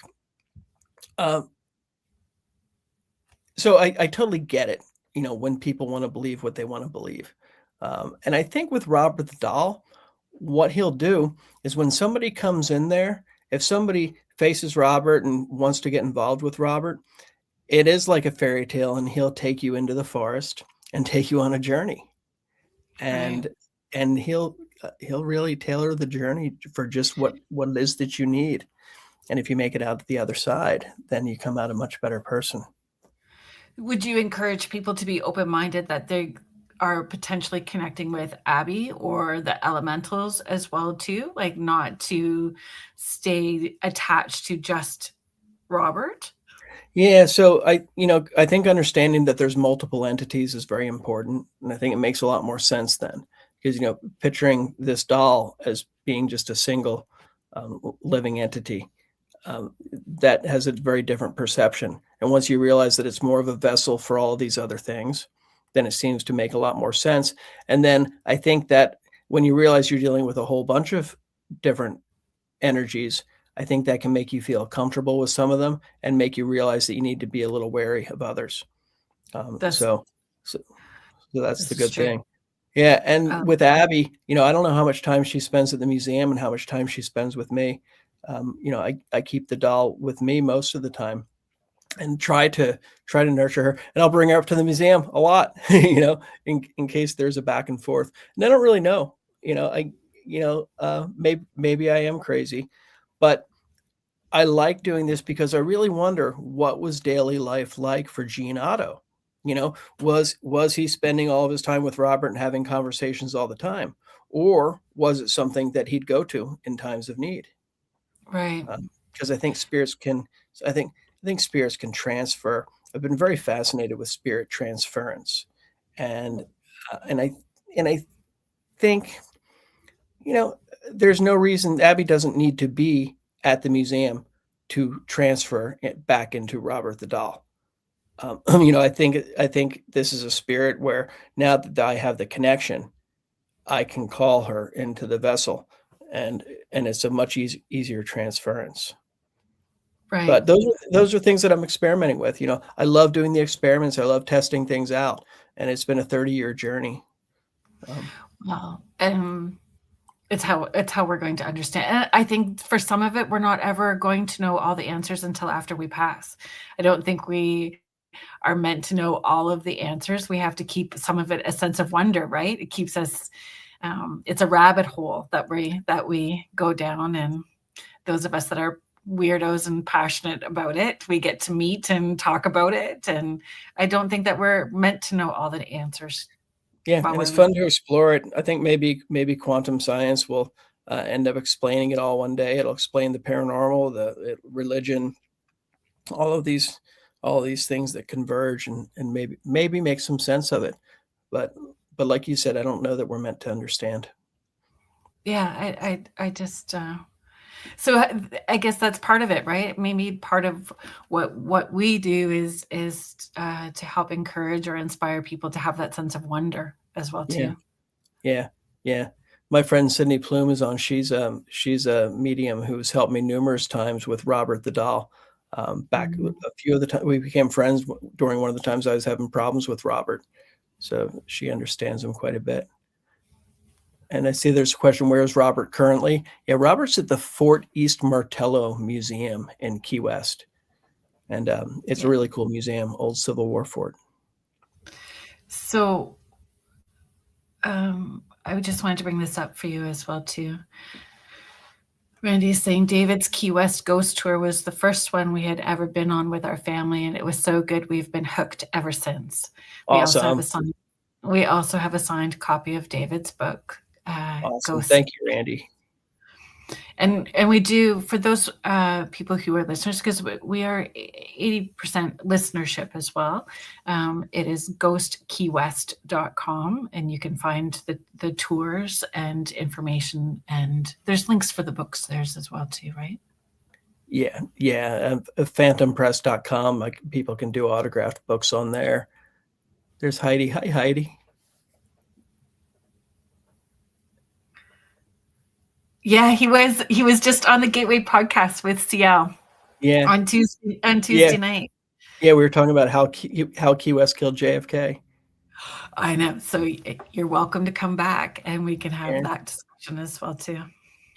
So I totally get it, when people want to believe what they want to believe. And I think with Robert the Doll, what he'll do is when somebody comes in there, if somebody faces Robert and wants to get involved with Robert, it is like a fairy tale, and he'll take you into the forest and take you on a journey. And he'll really tailor the journey for just what it is that you need. And if you make it out to the other side, then you come out a much better person. Would you encourage people to be open-minded that they are potentially connecting with Abby or the elementals as well too? Like not to stay attached to just Robert? Yeah, so I think understanding that there's multiple entities is very important, and I think it makes a lot more sense then, because picturing this doll as being just a single living entity, that has a very different perception. And once you realize that it's more of a vessel for all of these other things, then it seems to make a lot more sense. And then I think that when you realize you're dealing with a whole bunch of different energies, I think that can make you feel comfortable with some of them and make you realize that you need to be a little wary of others. Um, That's so, so, so that's the this is good true. thing. Yeah, and Um, with Abby, I don't know how much time she spends at the museum and how much time she spends with me. I keep the doll with me most of the time and try to nurture her, and I'll bring her up to the museum a lot, in case there's a back and forth. And I don't really know, I, maybe I am crazy, but I like doing this because I really wonder what was daily life like for Gene Otto. Was he spending all of his time with Robert and having conversations all the time, or was it something that he'd go to in times of need? right. Because I think spirits can transfer. I've been very fascinated with spirit transference, and and I think you know there's no reason Abby doesn't need to be at the museum to transfer it back into Robert the doll. I think this is a spirit where now that I have the connection, I can call her into the vessel, and it's a much easier transference. Right. But those are things that I'm experimenting with. I love doing the experiments. I love testing things out, and it's been a 30-year journey. Um, Well, it's how we're going to understand. And I think for some of it, we're not ever going to know all the answers until after we pass. I don't think we are meant to know all of the answers. We have to keep some of it a sense of wonder, right? It keeps us. It's a rabbit hole that we go down, and those of us that are weirdos and passionate about it, we get to meet and talk about it. And I don't think that we're meant to know all the answers yeah, while and we're it's fun living. to explore it. I think maybe quantum science will end up explaining it all one day. It'll explain the paranormal, the religion, all of these all of these things that converge, and maybe make some sense of it. But like you said, I don't know that we're meant to understand. Yeah, I just so I guess that's part of it, right? Maybe part of what we do is to help encourage or inspire people to have that sense of wonder as well Yeah. too. Yeah, yeah. My friend Sydney Plume is on. She's a medium who's helped me numerous times with Robert the doll. Back Mhm. a few of the time we became friends during one of the times I was having problems with Robert. So she understands him quite a bit. And I see there's a question, where is Robert currently? Yeah, Robert's at the Fort East Martello Museum in Key West. And it's a Yeah. really cool museum, old Civil War fort. So I just wanted to bring this up for you as well too. Randy is saying David's Key West ghost tour was the first one we had ever been on with our family, and it was so good we've been hooked ever since. We also have a Awesome. signed, we also have a signed copy of David's book, Awesome. Ghosts. Thank you, Randy. And we do for those people who are listeners, because we are 80% listenership as well. It is ghostkeywest.com, and you can find the tours and information, and there's links for the books there's as well too, right? Yeah, yeah. Phantompress.com. Like, people can do autographed books on there. There's Heidi. Hi, Heidi. Yeah, he was just on the Gateway podcast with CL Yeah, on Tuesday yeah, night. yeah. We were talking about how Key West killed JFK. I know. So you're welcome to come back, and we can have Aaron. that discussion as well too.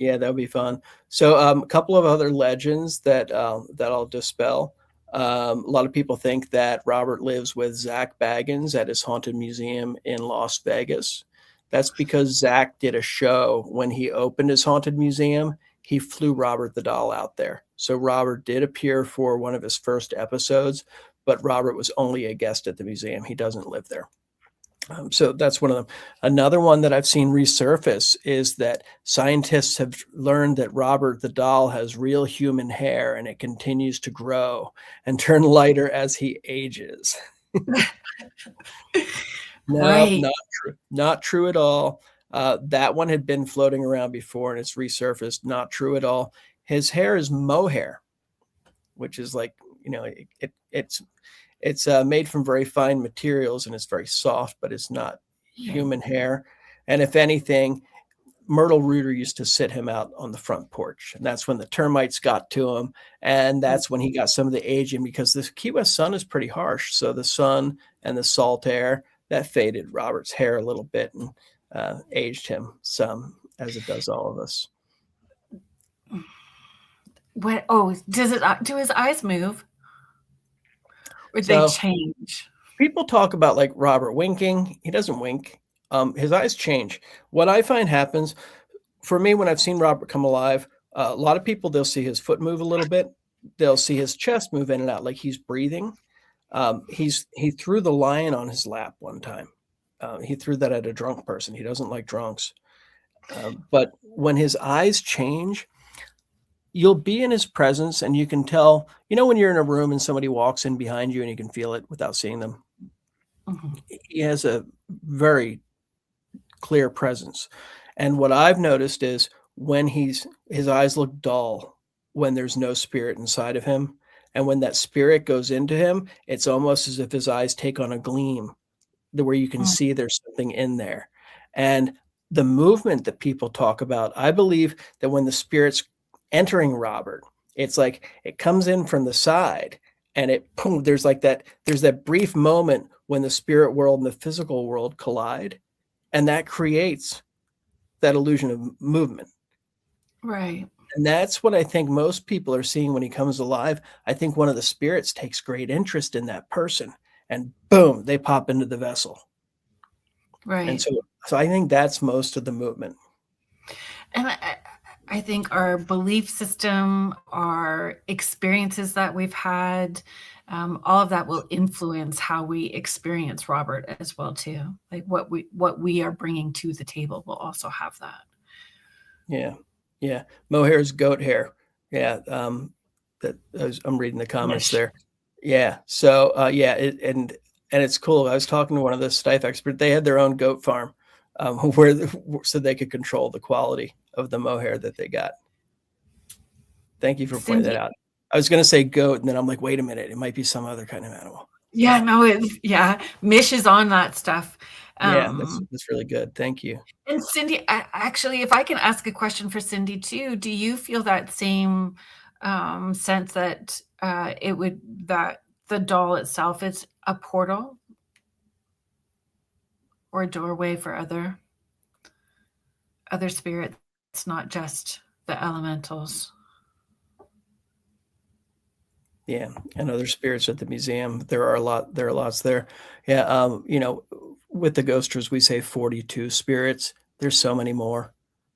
Yeah, that would be fun. So, a couple of other legends that I'll dispel. A lot of people think that Robert lives with Zach Baggins at his haunted museum in Las Vegas. That's because Zach did a show when he opened his haunted museum. He flew Robert the doll out there. So Robert did appear for one of his first episodes, but Robert was only a guest at the museum. He doesn't live there. So that's one of them. Another one that I've seen resurface is that scientists have learned that Robert the doll has real human hair and it continues to grow and turn lighter as he ages. No, Right. not true. Not true at all. That one had been floating around before and it's resurfaced. Not true at all. His hair is mohair, which is like, it's made from very fine materials and it's very soft, but it's not Right. human hair. And if anything, Myrtle Rooter used to sit him out on the front porch, and that's when the termites got to him, and that's when he got some of the aging because the Key West sun is pretty harsh. So the sun and the salt air that faded Robert's hair a little bit and aged him some, as it does all of us. What? Oh, does it? Do his eyes move, or they So change? people talk about like Robert winking. He doesn't wink. His eyes change. What I find happens for me when I've seen Robert come alive, a lot of people, they'll see his foot move a little bit. They'll see his chest move in and out like he's breathing. He threw the lion on his lap one time. He threw that at a drunk person. He doesn't like drunks. But when his eyes change, you'll be in his presence and you can tell, when you're in a room and somebody walks in behind you and you can feel it without seeing them. Mhm. He has a very clear presence. And what I've noticed is when his eyes look dull, when there's no spirit inside of him. And when that spirit goes into him, it's almost as if his eyes take on a gleam where you can Mm. see there's something in there. And the movement that people talk about, I believe that when the spirit's entering Robert, it's like it comes in from the side and boom, there's that brief moment when the spirit world and the physical world collide. And that creates that illusion of movement. Right. And that's what I think most people are seeing when he comes alive. I think one of the spirits takes great interest in that person and boom, they pop into the vessel. And Right. so I think that's most of the movement. And I think our belief system, our experiences that we've had, all of that will influence how we experience Robert as well too. Like what we are bringing to the table will also have that. Yeah. Yeah. Mohair is goat hair. Yeah. I'm reading the comments Mish. there. Yeah. So, yeah. And it's cool. I was talking to one of the Steiff experts. They had their own goat farm so they could control the quality of the mohair that they got. Thank you for pointing that Cindy. out. I was going to say goat, and then I'm like, wait a minute. It might be some other kind of animal. Yeah, no, yeah. Mish is on that stuff. Yeah. That's Um, really good. Thank you. and Cindy, actually, if I can ask a question for Cindy too, do you feel that same sense that that the doll itself is a portal or a doorway for other spirits, not just the elementals? Yeah, and other spirits at the museum. There are lots there. Yeah, with the ghosters, we say 42 spirits. There's so many more.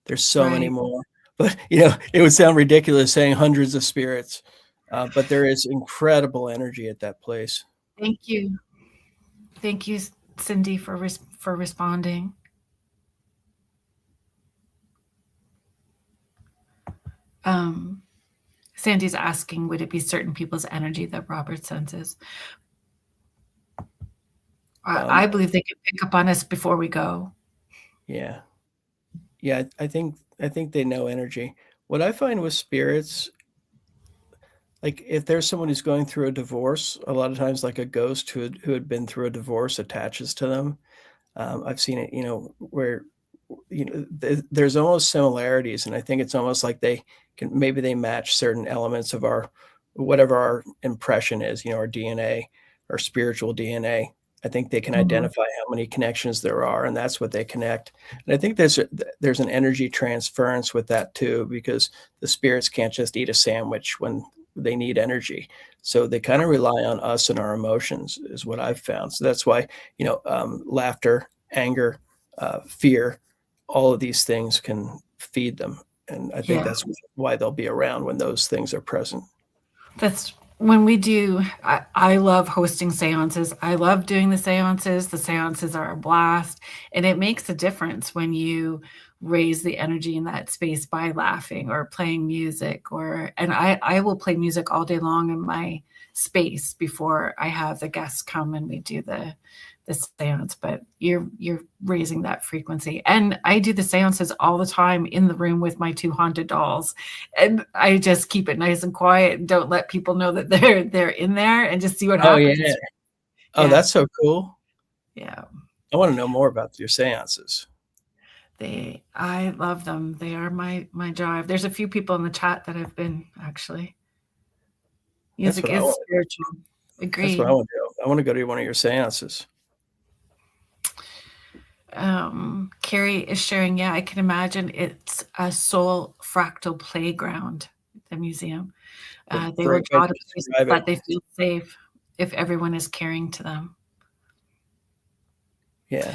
There's so many Right. more. But it would sound ridiculous saying hundreds of spirits. But there is incredible energy at that place. Thank you. Thank you, Cindy, for responding. Um, Sandy's asking, would it be certain people's energy that Robert senses? I Um, believe they can pick up on us before we go. yeah. Yeah, I think they know energy. What I find with spirits, like if there's someone who's going through a divorce, a lot of times like a ghost who had been through a divorce attaches to them. I've seen it, where there's almost similarities, and I think it's almost like they match certain elements of our whatever our impression is, our DNA, our spiritual DNA. I think they can Mhm. identify how many connections there are, and that's what they connect. And I think there's an energy transference with that too, because the spirits can't just eat a sandwich when they need energy. So they kind of rely on us and our emotions, is what I've found. So that's why laughter, anger, fear, all of these things can feed them. And I think Yeah, that's why they'll be around when those things are present. that's when we do, I love hosting seances. I love doing the seances. The seances are a blast. And it makes a difference when you raise the energy in that space by laughing or playing music and I will play music all day long in my space before I have the guests come and we do the seance. But you're raising that frequency. And I do the seances all the time in the room with my two haunted dolls. And I just keep it nice and quiet and don't let people know that they're in there and just see what Oh happens. yeah. Oh, Yeah. that's so cool. Yeah. I want to know more about your seances. I love them. They are my drive. There's a few people in the chat that have been actually. That's Music what I is want. spiritual. That's what I Agreed. want to do. I want to go to one of your seances. Carrie is sharing, yeah, I can imagine it's a soul fractal playground, the museum. They will Great way draw to to places describe it. that they feel safe if everyone is caring to them. Yeah.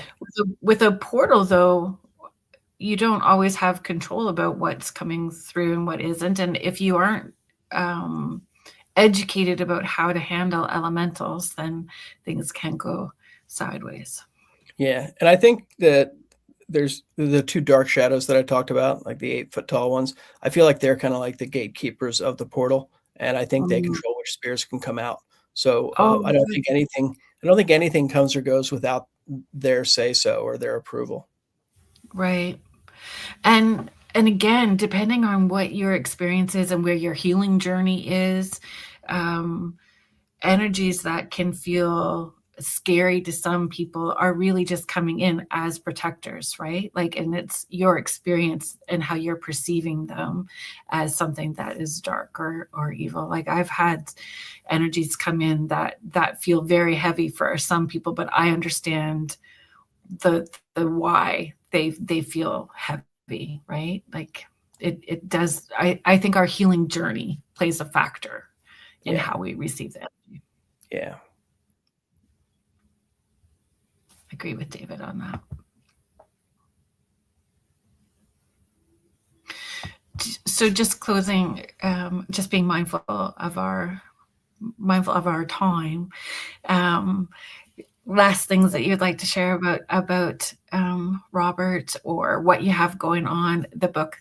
With a portal, though, you don't always have control about what's coming through and what isn't. And if you aren't um, educated about how to handle elementals, then things can go sideways. Yeah. And I think that there's the two dark shadows that I talked about, like the 8 foot tall ones. I feel like they're kind of like the gatekeepers of the portal. And I think they Mm. control which spirits can come out. So Oh, I don't think anything comes or goes without their say so or their approval. right. And again, depending on what your experience is and where your healing journey is, um, energies that can feel scary to some people are really just coming in as protectors, right? Like, and it's your experience and how you're perceiving them as something that is dark or evil. Like I've had energies come in that feel very heavy for some people, but I understand the why they feel heavy, right? Like it does. I think our healing journey plays a factor in Yeah. how we receive that. Yeah. Agree with David on that. So just closing, just being mindful of our time. Um, Last things that you'd like to share about Robert or what you have going on. The book.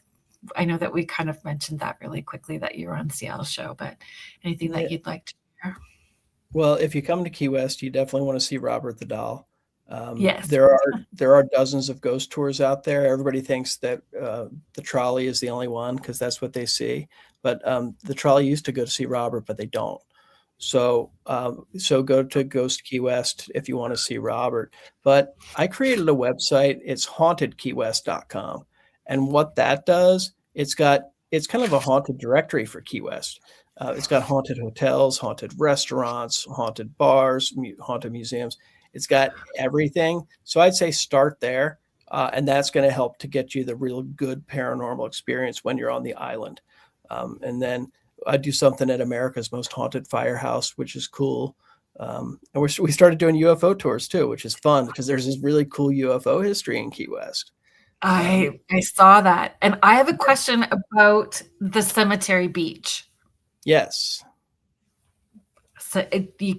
I know that we kind of mentioned that really quickly that you're on Seattle show, but anything Yeah. that you'd like to share? Well, if you come to Key West, you definitely want to see Robert the Doll. Yes. There are dozens of ghost tours out there. Everybody thinks that the trolley is the only one because that's what they see. But the trolley used to go to see Robert, but they don't. So go to Ghost Key West if you want to see Robert. But I created a website. It's hauntedkeywest.com, and what that does, it's kind of a haunted directory for Key West. It's got haunted hotels, haunted restaurants, haunted bars, haunted museums. It's got everything. So I'd say start there. And that's going to help to get you the real good paranormal experience when you're on the island. And then I do something at America's Most Haunted Firehouse, which is cool. And we started doing UFO tours too, which is fun because there's this really cool UFO history in Key West. I saw that. And I have a question about the cemetery beach. Yes. So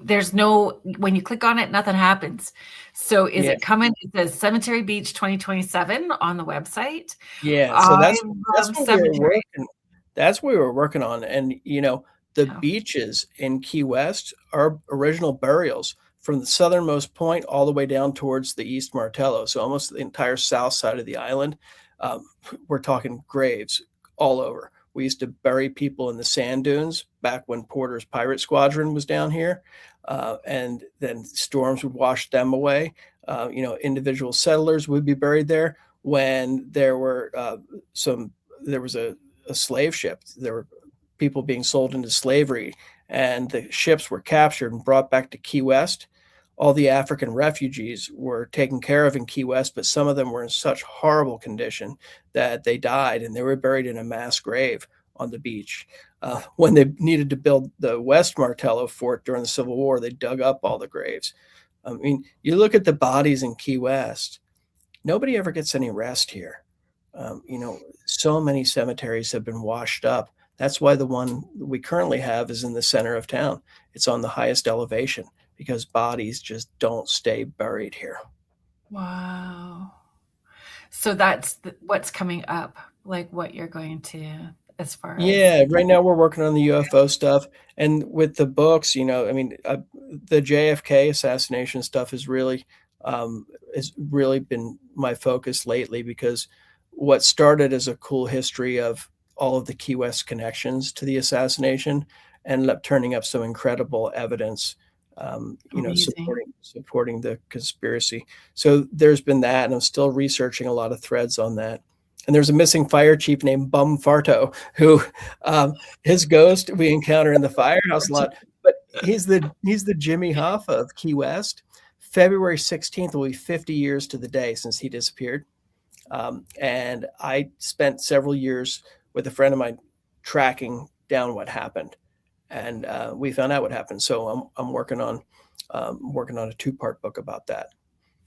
there's no, when you click on it, nothing happens. So is Yeah. it coming? It says Cemetery Beach 2027 on the website. Yeah. So I that's love what we were cemetery. working. That's what we were working on. And the Yeah. beaches in Key West are original burials from the southernmost point all the way down towards the East Martello. So almost the entire south side of the island. Um, we're talking graves all over. We used to bury people in the sand dunes back when Porter's Pirate Squadron was down here. And then storms would wash them away. Individual settlers would be buried there when there was a slave ship. There were people being sold into slavery, and the ships were captured and brought back to Key West. All the African refugees were taken care of in Key West, but some of them were in such horrible condition that they died, and they were buried in a mass grave on the beach. When they needed to build the West Martello fort during the Civil War, they dug up all the graves. I mean, you look at the bodies in Key West, nobody ever gets any rest here. So many cemeteries have been washed up. That's why the one we currently have is in the center of town. It's on the highest elevation because bodies just don't stay buried here. Wow. So that's what's coming up, like what you're going to, as far as. Yeah, right now we're working on the UFO stuff, and with the books, I mean, the JFK assassination stuff has really been my focus lately because what started as a cool history of all of the Key West connections to the assassination ended up turning up some incredible evidence, Amazing. supporting the conspiracy. So there's been that, and I'm still researching a lot of threads on that. And there's a missing fire chief named Bum Farto, who his ghost we encounter in the firehouse a lot. But he's the Jimmy Hoffa of Key West. February 16th will be 50 years to the day since he disappeared. And I spent several years with a friend of mine tracking down what happened, and we found out what happened. So I'm working on a 2-part book about that.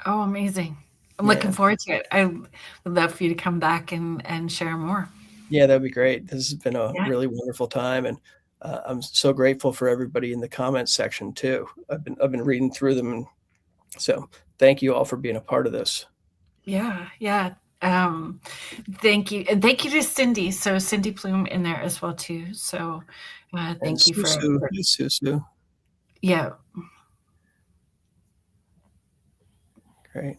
Oh, amazing. I'm Yeah. looking forward to it. I would love for you to come back and share more. Yeah, that'd be great. This has been a really wonderful time, and I'm so grateful for everybody in the comments section too. I've been reading through them, and so thank you all for being a part of this. Yeah. Thank you. And thank you to Cindy. So Cindy Plume in there as well too. So thank you for Susu. Yeah. Great.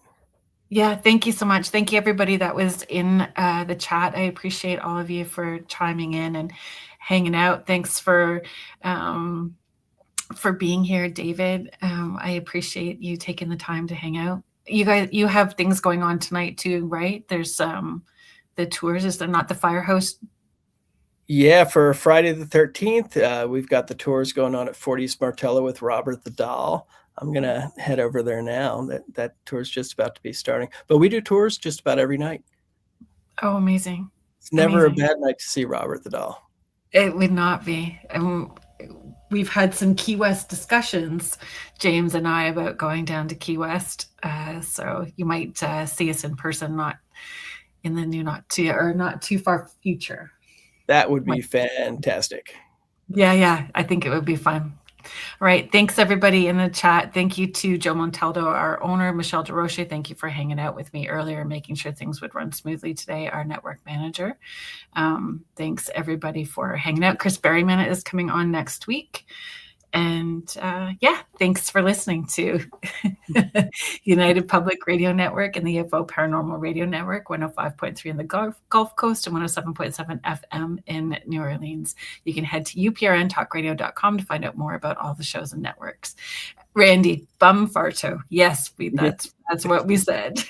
Yeah, thank you so much. Thank you, everybody that was in the chat. I appreciate all of you for chiming in and hanging out. Thanks for being here, David. I appreciate you taking the time to hang out. You guys, you have things going on tonight too, right? There's the tours. Is there not the firehouse? Yeah, for Friday the 13th, we've got the tours going on at 40 Martello with Robert the Doll. I'm going to head over there now. That tour's just about to be starting. But we do tours just about every night. Oh, amazing. It's never a bad night to see Robert the Doll. It would not be. We've had some Key West discussions, James and I, about going down to Key West. So you might see us in person, not in the not too far future. That would be fantastic. Yeah. I think it would be fun. All right. Thanks, everybody in the chat. Thank you to Joe Montaldo, our owner, Michelle DeRoche. Thank you for hanging out with me earlier, making sure things would run smoothly today, our network manager. Thanks, everybody, for hanging out. Chris Berryman is coming on next week. And thanks for listening to United Public Radio Network and the UFO Paranormal Radio Network, 105.3 in the Gulf Coast and 107.7 FM in New Orleans. You can head to uprntalkradio.com to find out more about all the shows and networks. Randy, Bum Farto. Yes, that's what we said.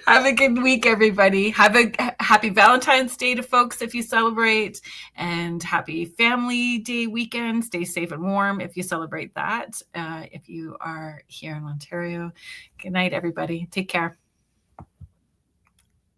Have a good week, everybody. Have a happy Valentine's Day to folks if you celebrate, and happy Family Day weekend. Stay safe and warm if you celebrate that. If you are here in Ontario. Good night, everybody. Take care.